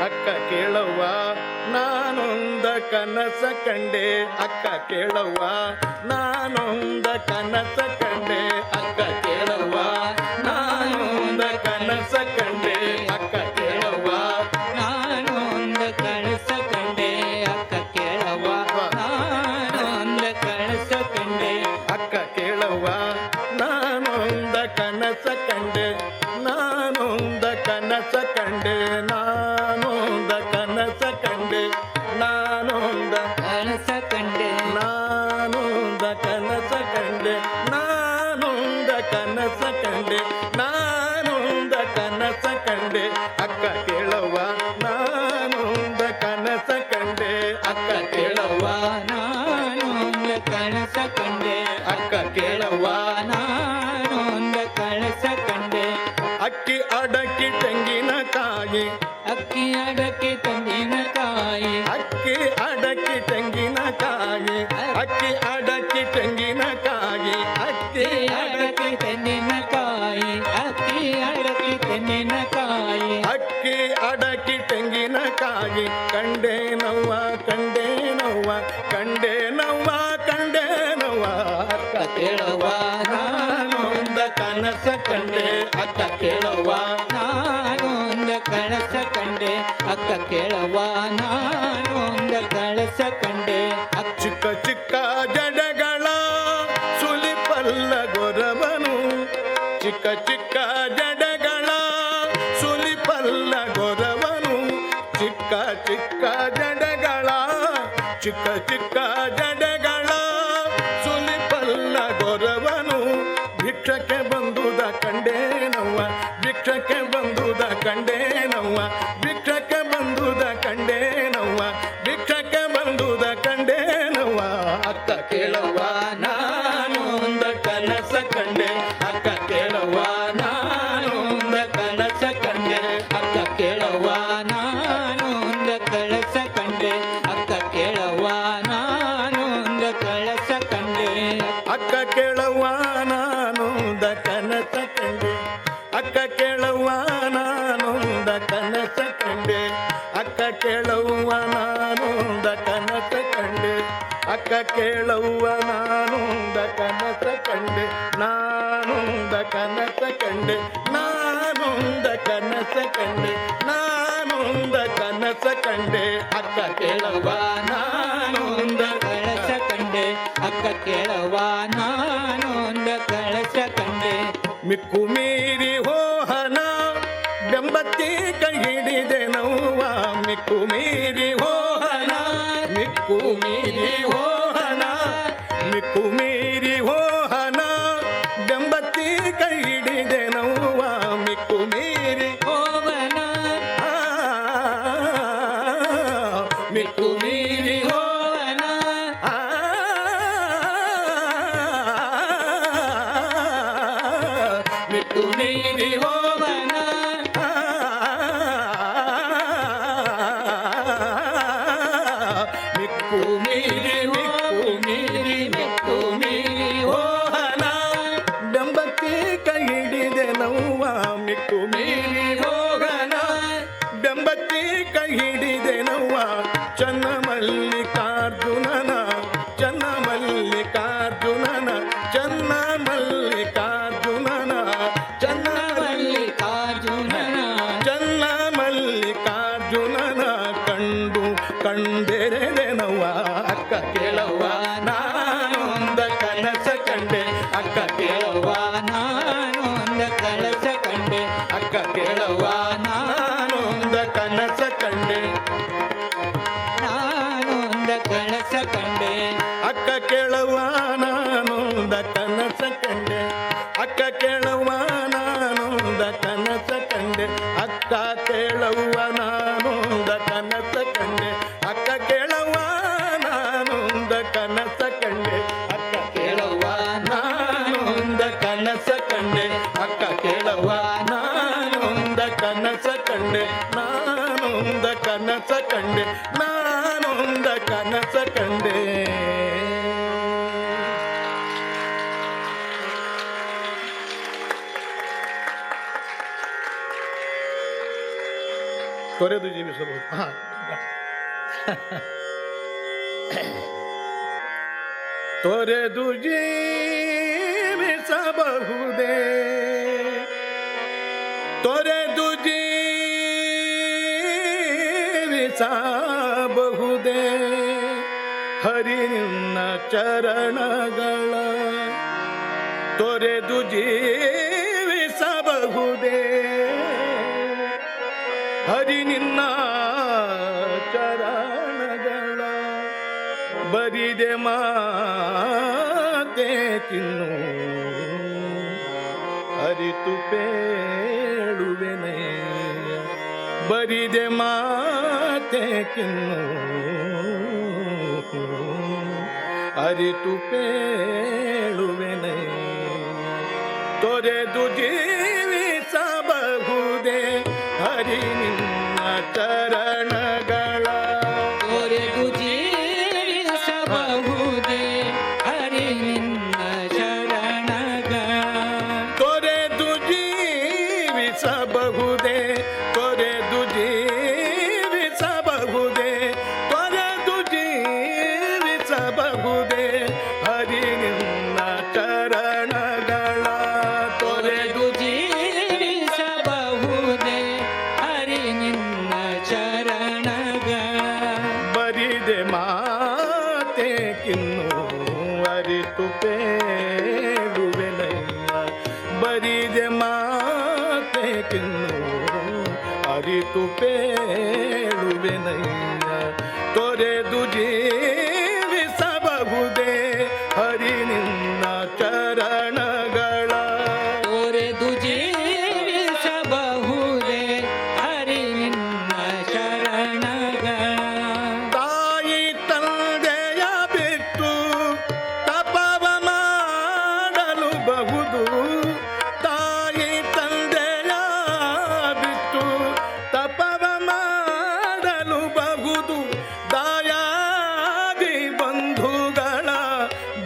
Speaker 2: ಅಕ್ಕ ಕೇಳವ್ವ ನಾನೊಂದ ಕನಸ ಕಂಡೆ ಅಕ್ಕ ಕೇಳವ್ವ ನಾನೊಂದ ಕನಸ ಕಂಡೆ ಅಕ್ಕ ಕೇಳವ್ವ ನಾನೊಂದ ಕನಸ ಕಂಡೆ ಅಕ್ಕ ಕೇಳವ್ವ
Speaker 3: ನಾನೊಂದು ಕನಸ ಕಂಡೆ ಅಕ್ಕ ಕೇಳವ್ವ ನಾನೊಂದು ಕನಸ ಕಂಡೆ
Speaker 2: ಅಕ್ಕ ಕೇಳವ್ವ ನಾನೊಂದ ಕನಸ ಕಂಡೆ ನಾನೊಂದ ಕನಸ ಕಂಡೆ ನಾನೊಂದ ಕನಸ ಕಂಡೆ ನಾನೊಂದ
Speaker 3: ಕನಸ ಕಂಡೆ
Speaker 2: ನಾನೊಂದ ಕನಸ ಕಂಡೆ ನಾನೊಂದ ಕನಸ ಕಂಡೆ
Speaker 3: ಅಕ್ಕ ಕೇಳವ್ವ ನಾನೊಂದ ಕನಸ ಕಂಡೆ
Speaker 2: ಅಕ್ಕ ಕೇಳವ್ವ
Speaker 3: ನಾನೊಂದ ಕನಸ ಕಂಡೆ
Speaker 2: ಅಕ್ಕಿ ಅಡಕ್ಕಿ ತೆಂಗಿನಕಾಯಿ
Speaker 3: ಅಕ್ಕಿ ಅಡಕೆ ತಂದಿನಕಾಯಿ
Speaker 2: ಅಕ್ಕಿ ಅಡಕ್ಕಿ ತೆಂಗಿನಕಾಯಿ ಅಕ್ಕಿ ಅಡಕ್ಕಿ ತೆಂಗಿನಕಾಯಿ ಅಕ್ಕಿ
Speaker 3: ಅಡಕೆ ತೆಂಗಿನಕಾಯಿ ಅಕ್ಕಿ ಅಡಕೆ ತೆಂಗಿನಕಾಯಿ
Speaker 2: ಅಕ್ಕಿ ಅಡಕ್ಕಿ ತೆಂಗಿನಕಾಯಿ ಕಂಡೆ ನವ್ವ ಕಂಡೆ ನವ್ವ ಕಂಡೆ ನವ್ವ ಕಂಡೆ ನವ್ವ
Speaker 3: ಅಕ್ಕ ಕೇಳವ್ವ
Speaker 2: ನಾನೊಂದ ಕನಸ ಕಂಡೆ
Speaker 3: ಅಕ್ಕ ಕೇಳವ್ವ ನಾನೊಂದ ಕಳಸ ಕಂಡೆ ಅಕ್ಕ ಕೇಳವ್ವ ನಾನೊಂದ ಕಳಸ ಕಂಡೆ
Speaker 2: ಚಿಕ್ಕ ಚಿಕ್ಕ ಜಡಗಳ ಸುಲಿಪಲ್ಲ ಗೊರವನು ಚಿಕ್ಕ ಚಿಕ್ಕ ಜಡಗಳ ಸುಲಿಪಲ್ಲ ಗೊರವನು ಚಿಕ್ಕ ಚಿಕ್ಕ ಜಡಗಳ ಚಿಕ್ಕ ಚಿಕ್ಕ ಜಡಗಳ ಸುಲಿಪಲ್ಲ ಗೊರವನು ಭಿಕ್ಷಕ್ಕೆ ಬಂದುದ ಕಂಡೇನವ್ವ ಭಿಕ್ಷಕ್ಕೆ ಬಂದುದ ಕಂಡೇನವ್ವ ಭಿಕ್ಷಕ್ಕೆ ಬಂದುದ ಕಂಡೇನವ್ವ ಭಿಕ್ಷಕ್ಕೆ ಬಂದುದ ಕಂಡೇನವ್ವ ಅಕ್ಕ ಕೇಳವ್ವ ನಾನೊಂದ ಕನಸ ಕಂಡೆ ಅಕ್ಕ ಕೇಳವ್ವ ನಾನೊಂದ ಕನಸ ಕಂಡೆ
Speaker 3: ಅಕ್ಕ ಕೇಳವ್ವ ನಾನೊಂದ ಕಳಸ ಕಂಡೆ ಅಕ್ಕ ಕೇಳವ್ವ ನಾನೊಂದ ಕಳಸ ಕಂಡೆ
Speaker 2: ಅಕ್ಕ ಕೇಳವ್ವ ನಾನೊಂದ ಕನಸ ಕಂಡೆ ಅಕ್ಕ ಕೇಳವ್ವ ನಾನೊಂದ ಕನಸ ಕಂಡೆ ಅಕ್ಕ ಕೇಳವ್ವ ನಾನೊಂದ ಕನಸ ಕಂಡೆ ಅಕ್ಕ ಕೇಳವ್ವ ನಾನೊಂದ ಕನಸ ಕಂಡೆ ನಾನೊಂದ ಕನಸ ಕಂಡೆ ನಾನೊಂದ ಕನಸ ಕಂಡೆ ನಾನೊಂದ ಕನಸ ಕಂಡೆ ಅಕ್ಕ ಕೇಳವ್ವ ನಾನೊಂದ
Speaker 3: ಕಳಸ ಕಂಡೆ ಅಕ್ಕ ಕೇಳವ್ವ ನಾನೊಂದ ಕಳಸ ಕಂಡೆ
Speaker 2: ಮಿಕ್ಕು ಮೀರಿ ಹೋಹನ ಬೆಂಬತ್ತಿ ಕೈ ಹಿಡಿದೆ ನವ್ವ ಮಿಕ್ಕು ಮೀರಿ ಹೋಹನ ಮಿಕ್ಕು ಮೀರಿ ಹೋಹನ ಮಿಕ್ಕು ಮೀರಿ ಹೋಹನ ಬೆಂಬತ್ತಿ ಕೈ ಹಿಡಿದೆ ನವ್ವ ಮಿಕ್ಕು ಮೀರಿ
Speaker 3: ಹೋವನ
Speaker 2: ಆ, ಮಿಕ್ಕು ಮೀರಿ
Speaker 3: ಹೋವನ
Speaker 2: ಆ, ಮಿಕ್ಕು ಮೀರಿ
Speaker 3: ಹೋವನ
Speaker 2: ಮಿಕ್ಕು ಮೀರಿ ಮಿಕ್ಕು ಮೀರಿ ಮಿಕ್ಕು ಮೀರಿ ಹೋಹನ ಬೆಂಬತ್ತಿ ಕೈ ಹಿಡಿದೆ ನವ್ವ ಮಿಕ್ಕು ಮೀರಿ ಹೋಗನ ಬೆಂಬತ್ತಿ ಕೈ ಹಿಡಿದೆ ನವ್ವ ಚನ್ನ ಮಲ್ಲಿಕಾರ್ಜುನನ ಚನ್ನ ಮಲ್ಲಿಕಾರ್ಜುನನ ಚನ್ನ ಮಲ್ಲಿಕಾರ್ಜುನನ ಚನ್ನ
Speaker 3: ಮಲ್ಲಿಕಾರ್ಜುನನ
Speaker 2: ಚನ್ನ ಮಲ್ಲಿಕಾರ್ಜುನನ ಕಂಡು ಕಂಡೆರೆದೆ ನವ್ವ ಅಕ್ಕ ಕೇಳವ್ವ ನಾನೊಂದ ಕನಸ ಕಂಡೆ ಅಕ್ಕ ಕೇಳವ್ವ
Speaker 3: ನಾನೊಂದ ಕಳಸ ಕಂಡೆ
Speaker 2: ಅಕ್ಕ ಕೇಳವ್ವ ನಾನೊಂದ ಕನಸ ಕಂಡೆ
Speaker 3: ನಾನೊಂದ ಕಳಸ ಕಂಡೆ
Speaker 2: ಅಕ್ಕ ಕೇಳವ್ವ ನಾನೊಂದ ಕನಸ ಕಂಡೆ ಅಕ್ಕ ಕೇಳವ್ವ ನಾನೊಂದ ಕನಸ ಕಂಡೆ ಅಕ್ಕ ಕೇಳವ್ವ ನಾನೊಂದ ಕನಸ ಕಂಡೆ ಅಕ್ಕ ಕೇಳವ್ವ ನಾನೊಂದ ಕನಸ ಕಂಡೆ ಅಕ್ಕ ಕೇಳವ್ವ ನಾನೊಂದ ಕನಸ ಕಂಡೆ ಅಕ್ಕ ಕೇಳವ್ವ ನಾನೊಂದ ಕನಸ ಕಂಡೆ ನಾನೊಂದ ಕನಸ ಕಂಡೆ ನಾನೊಂದ ಕನಸ ಕಂಡೆ ತೊರೆದು ಜೀವಿಸಬಹುದು ತೊರೆದು ಜೀವಿಸಬಹುದೇ ತೊರೆದು ಜೀವಿಸಬಹುದೇ ಹರಿ ನಿನ್ನ ಚರಣಗಳ ತೊರೆದು ಜೀವಿಸಬಹುದೇ ಹರಿ ನಿನ್ನ ಚರಣಗಳ ಬರಿದೆ ಮಾತೆ ತಿನ್ನು ಅರಿತು ಪೇಳುವೆನೆ ಬರಿದೆ ಮಾತೆ ಕಿನ್ನು ಅರಿತು ಪೇಳುವೆನೈ ತೊರೆದು ಜೀವಿಸಬಹುದೇ ಹರಿ ನಿನ್ನ ಚರಣಗಳ
Speaker 3: ತೊರೆದು ಜೀವಿಸಬಹುದೇ ಹರಿ ನಿನ್ನ ಶರಣಗಳ
Speaker 2: ತೊರೆದು ಜೀವಿಸಬಹುದೇ ತೊರೆದು ಜೀವಿಸಬಹುದೇ ತೊರೆದು ಜೀವಿಸಬಹುದೇ ಹರಿ ನಿನ್ನ ಚರಣಗಳ
Speaker 3: ತೊರೆದು ಜೀವಿಸಬಹುದೇ ಹರಿ ನಿನ್ನ ಶರಣಗಳ
Speaker 2: ಬರಿದೆ ಮಾತೆ ಕಿನ್ನು ಅರಿತು ಪೇಳುವೆನಯ್ಯ ಬರಿದೆ ಮಾತೆ ಕಿನ್ನು ಅರಿತು ಪೇಳುವೆನಯ್ಯ ತೊರೆದು ಜೀವಿಸಬಹುದೇ ಹರಿ ನಿನ್ನ ಚರಣಗಳ
Speaker 3: ತೊರೆದು ಜೀವಿಸಬಹುದೇ ಹರಿ ನಿನ್ನ ಶರಣಗಳ
Speaker 2: ತಾಯಿ ತಂದೆಯ ಬಿಟ್ಟು ತಪವ ಮಾಡಲು ಬಹುದು ತಾಯಿ ತಂದೆಯ ಬಿಟ್ಟು ತಪವ ಮಾಡಲು ಬಹುದು ದಾಯಾದಿ ಬಂಧುಗಳ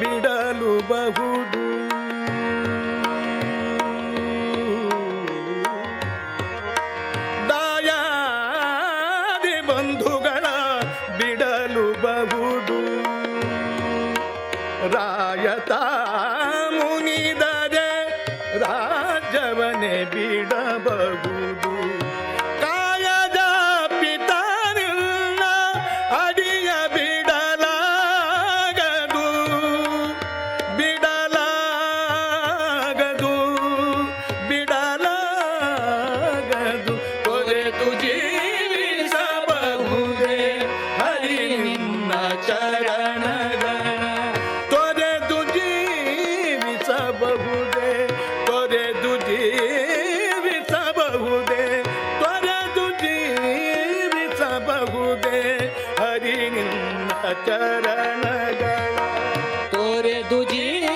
Speaker 2: ಬಿಡಲು ಬಹುದು ದಾಯಾದಿ ಬಂಧುಗಳ ಬಿಡಲು ಬಹುದು ರಾಯತ ಮುನಿದರೆ ರಾಜ್ಯವನ್ನೇ ಬಿಡಬಹುದು ಕಾಯದ ಪಿತರಿಲ್ಲ ಅಡಿಯ ಬಿಡಲಾಗದು ಬಿಡಲಾಗದು ಬಿಡಲಾಗದು ತೊರೆದು ಜೀವಿಸಬಹುದೇ ಹರಿ ನಿನ್ನ ಚರಣಗಳ ತೊರೆದು ಜೀವಿಸಬಹುದೇ ತೊರೆದು ಜೀವಿಸಬಹುದೇ ತೊರೆದು ಜೀವಿಸಬಹುದೇ ಹರಿ ನಿನ್ನ ಚರಣಗಳ
Speaker 3: ತೊರೆದು ಜೀವಿಸಬಹುದೇ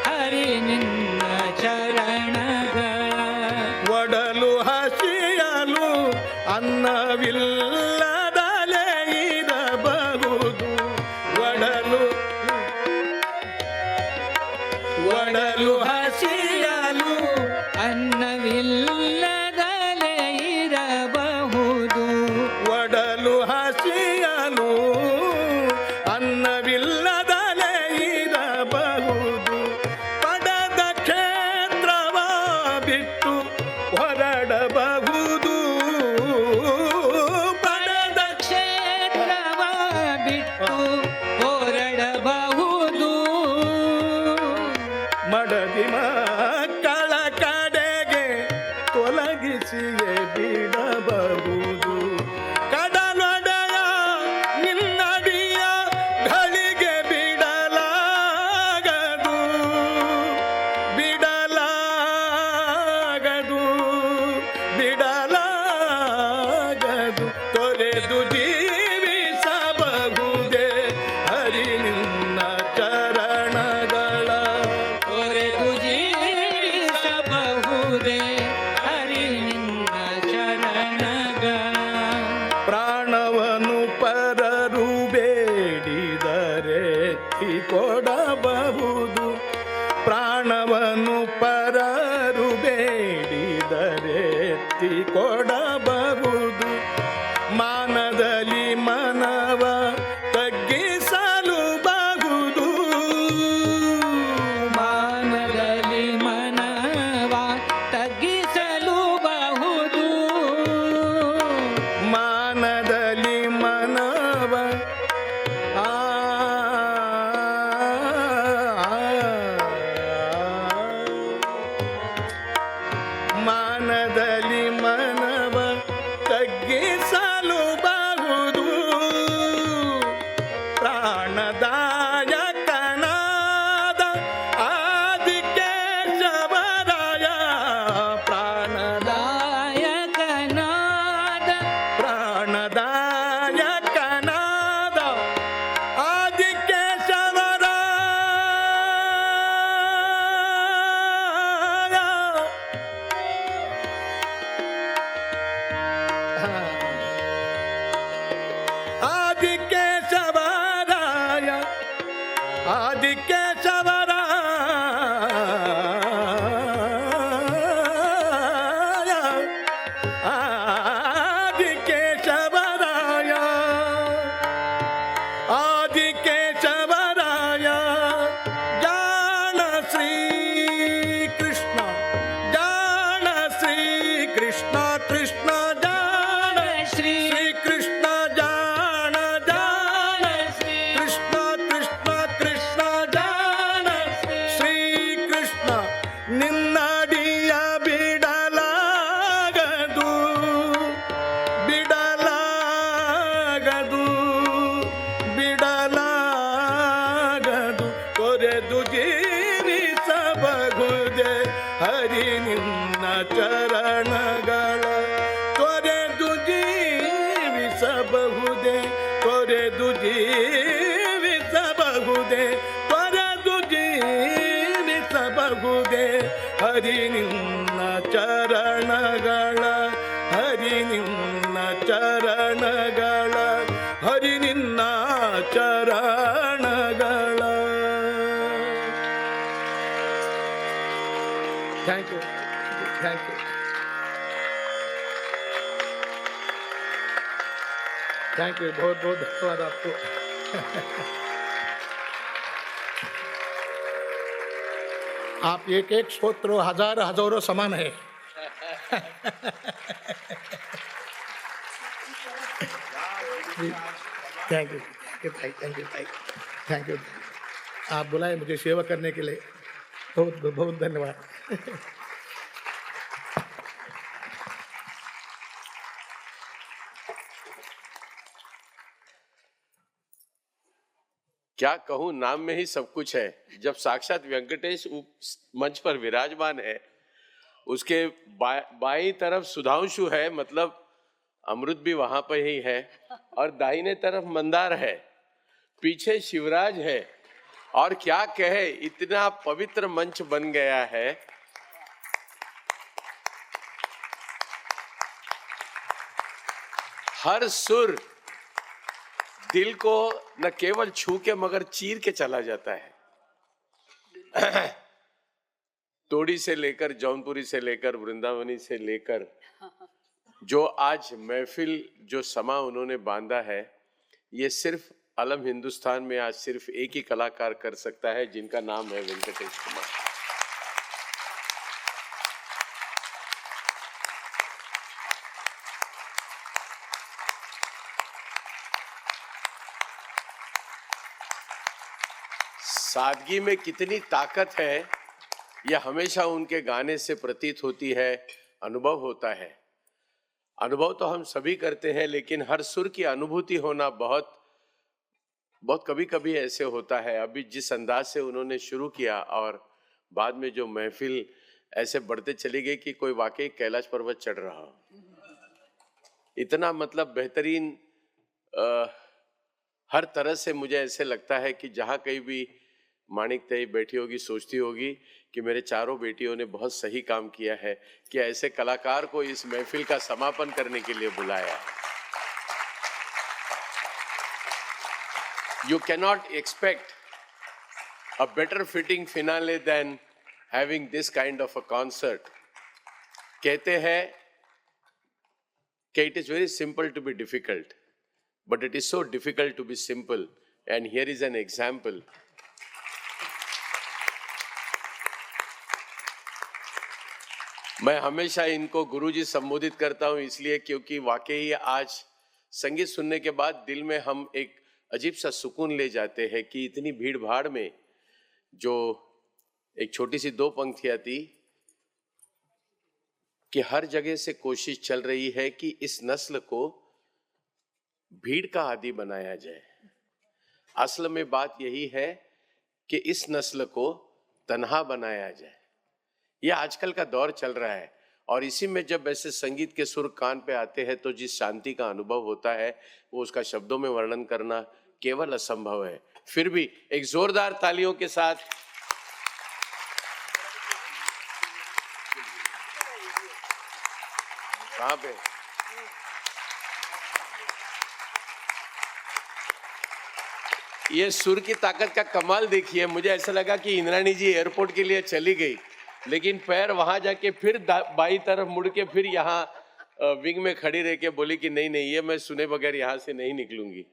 Speaker 3: ಹರಿ ನಿನ್ನ ಶರಣಗಳ
Speaker 2: ಒಡಲು ಹಸಿಯಲು ಅನ್ನವಿಲ್ಲದಲೇ ಇರಬಹುದು ಒಡಲು
Speaker 3: ಹಸಿಯಲು ಅನ್ನವಿಲ್ಲದಲೇ ಇರಬಹುದು
Speaker 2: ಒಡಲು ಹಸಿಯಲು ಅನ್ನವಿಲ್ಲದಲೇ ಇರಬಹುದು ಪಡೆದ ಕ್ಷೇತ್ರವ ಬಿಟ್ಟು ಹೊರಡಬಹುದು ಪಡೆದ
Speaker 3: ಕ್ಷೇತ್ರವ ಬಿಟ್ಟು ಹೊರಡಬಹುದು
Speaker 2: ಮಡದಿ ಮಕ್ಕಳ ಕಡೆಗೆ ತೊಲಗಿಸಿಯೇ ಬಿಡಬಹುದು ಕಡಲೊಡೆಯ ನಿನ್ನಡಿಯ ಗಳಿಗೆ ಬಿಡಲಾಗದು ಬಿಡಲಾಗದು ಬಿಡಲಾಗದು ತೊರೆದು ಜೀವಿಸಬಹುದೇ ಹರಿ ನಿನ್ನ ಚರಣಗಳ
Speaker 3: ತೊರೆದು ಜೀವಿಸಬಹುದೇ ಹರಿ ನಿನ್ನ ಶರಣಗಳ
Speaker 2: ಪ್ರಾಣವನ್ನು ಪರರು ಬೇಡಿದರೆ ಕೊಡಬಹುದು ಪ್ರಾಣವನ್ನು ಪರರು ಬೇಡಿದರೆ ಕೊಡಬಹುದು ಮಾನದಲ್ಲಿ ಮನವ ತಗ್ಗಿಸಲು ಬಹುದು
Speaker 3: ಮಾನದಲ್ಲಿ ಮನವ ತಗ್ಗಿಸಲು ಬಹುದು
Speaker 2: ಮಾನದಲ್ಲಿ ಮನವ आदि केशवराय आदि केशवराय आदि केशवराय आदि केशवराय जान श्री कृष्ण कृष्ण जान
Speaker 3: श्री
Speaker 2: कृष्ण जान कृष्ण कृष्ण जान श्री कृष्ण निನ್ನडिಯ ಬಿಡಲಾಗದು ಬಿಡಲಾಗದು ಕೊರೆದು ಜೀವಿಸಬಹುದೇ ಹರಿ ನಿನ್ನ ಚರಣಗಳ ತೊರೆದು ಜೀವಿಸಬಹುದೇ ತೊರೆದು ಜೀವಿಸಬಹುದೇ ತೊರೆದು ಜೀವಿಸಬಹುದೇ ಹರಿ ನಿನ್ನ ಚರಣಗಳ ಹರಿ ನಿನ್ನ ಚರಣಗಳ ಹರಿ ನಿನ್ನ ಚರಣಗಳ thank you thank you thank you बहुत बहुत धन्यवाद आपको आप एक एक स्तोत्र हजारों समान है thank you thank you thank you आप बुलाए मुझे सेवा करने के लिए बहुत बहुत धन्यवाद
Speaker 4: क्या कहूं, नाम में ही सब कुछ है। जब साक्षात वेंकटेश मंच पर विराजमान है, उसके बाईं तरफ सुधांशु है, मतलब अमृत भी वहां पर ही है, और दाहिने तरफ मंदार है, पीछे शिवराज है, और क्या कहे, इतना पवित्र मंच बन गया है। हर सुर दिल को न केवल छू के मगर चीर के चला जाता है। तोड़ी से लेकर, जौनपुरी से लेकर, वृंदावनी से लेकर, जो आज महफिल, जो समा उन्होंने बांधा है, ये सिर्फ अलम हिंदुस्तान में आज सिर्फ एक ही कलाकार कर सकता है, जिनका नाम है वेंकटेश कुमार। सादगी में कितनी ताकत है, यह हमेशा उनके गाने से प्रतीत होती है, अनुभव होता है। अनुभव तो हम सभी करते हैं, लेकिन हर सुर की अनुभूति होना बहुत बहुत कभी कभी ऐसे होता है। अभी जिस अंदाज से उन्होंने शुरू किया और बाद में जो महफिल ऐसे बढ़ते चली गई कि कोई वाकई कैलाश पर्वत चढ़ रहा हो, इतना मतलब बेहतरीन। हर तरह से मुझे ऐसे लगता है कि जहाँ कहीं भी माणिक तई बैठी होगी, सोचती होगी कि मेरे चारों बेटियों ने बहुत सही काम किया है कि ऐसे कलाकार को इस महफिल का समापन करने के लिए बुलाया। You cannot expect a better fitting finale than having this kind of a concert. कहते हैं कि it is very simple to be difficult, but it is so difficult to be simple. And here is an example. मैं हमेशा इनको गुरुजी संबोधित करता हूं, इसलिए क्योंकि वाकई आज संगीत सुनने के बाद दिल में हम एक अजीब सा सुकून ले जाते हैं कि इतनी भीड़ भाड़ में जो एक छोटी सी दो पंक्तियां थी कि हर जगह से कोशिश चल रही है कि इस नस्ल को भीड़ का आदी बनाया जाए। असल में बात यही है कि इस नस्ल को तन्हा बनाया जाए। ये आजकल का दौर चल रहा है, और इसी में जब ऐसे संगीत के सुर कान पे आते हैं तो जिस शांति का अनुभव होता है वो उसका शब्दों में वर्णन करना केवल असंभव है। फिर भी एक जोरदार तालियों के साथ कहां पे ये सुर की ताकत का कमाल देखिए। मुझे ऐसा लगा कि इंद्राणी जी एयरपोर्ट के लिए चली गई, लेकिन पैर वहां जाके फिर बाई तरफ मुड़ के फिर यहाँ विंग में खड़ी रह के बोली कि नहीं नहीं, ये मैं सुने बगैर यहाँ से नहीं निकलूंगी।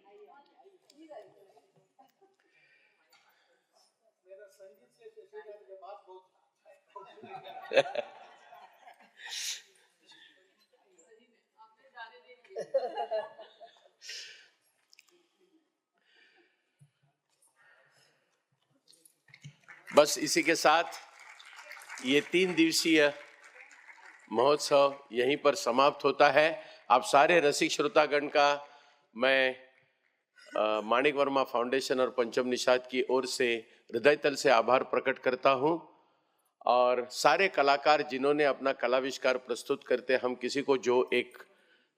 Speaker 4: बस इसी के साथ ये 3 दिवसीय महोत्सव यहीं पर समाप्त होता है। आप सारे रसिक श्रोतागण का मैं माणिक वर्मा फाउंडेशन और पंचम निषाद की ओर से हृदय तल से आभार प्रकट करता हूं। और सारे कलाकार जिन्होंने अपना कलाविष्कार प्रस्तुत करते हम किसी को जो एक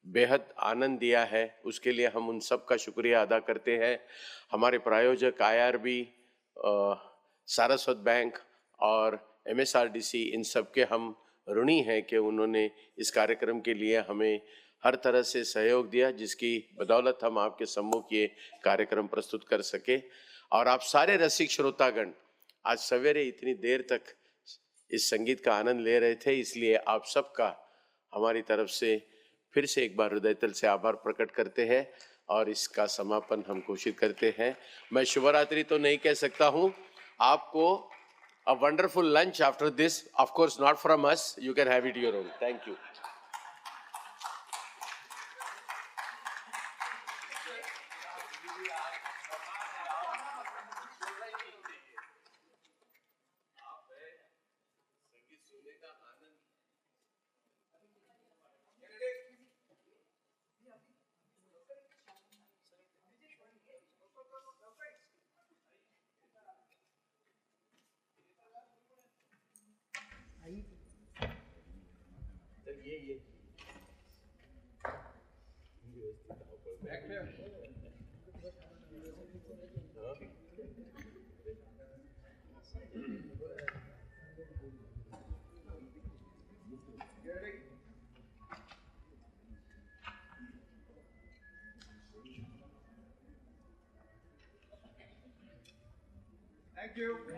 Speaker 4: बेहद आनंद दिया है, उसके लिए हम उन सब का शुक्रिया अदा करते हैं। हमारे प्रायोजक IRB, सारस्वत बैंक और MSRDC, इन सब के हम ऋणी हैं कि उन्होंने इस कार्यक्रम के लिए हमें हर तरह से सहयोग दिया, जिसकी बदौलत हम आपके सम्मुख ये कार्यक्रम प्रस्तुत कर सके। और आप सारे रसिक श्रोतागण आज सवेरे इतनी देर तक इस संगीत का आनंद ले रहे थे, इसलिए आप सबका हमारी तरफ से फिर से एक बार हृदय तल से आभार प्रकट करते हैं और इसका समापन हम घोषित करते हैं। मैं शुभरात्रि तो नहीं कह सकता हूं आपको। A wonderful lunch after this, of course not from us, you can have it your own. Thank you.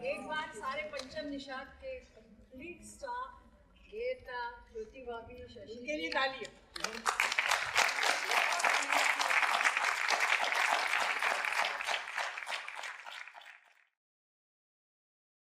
Speaker 1: एक बार सारे पंचम निषाद के कंप्लीट स्टाफ, गीता, ज्योति भाभी, शशि के लिए तालियां।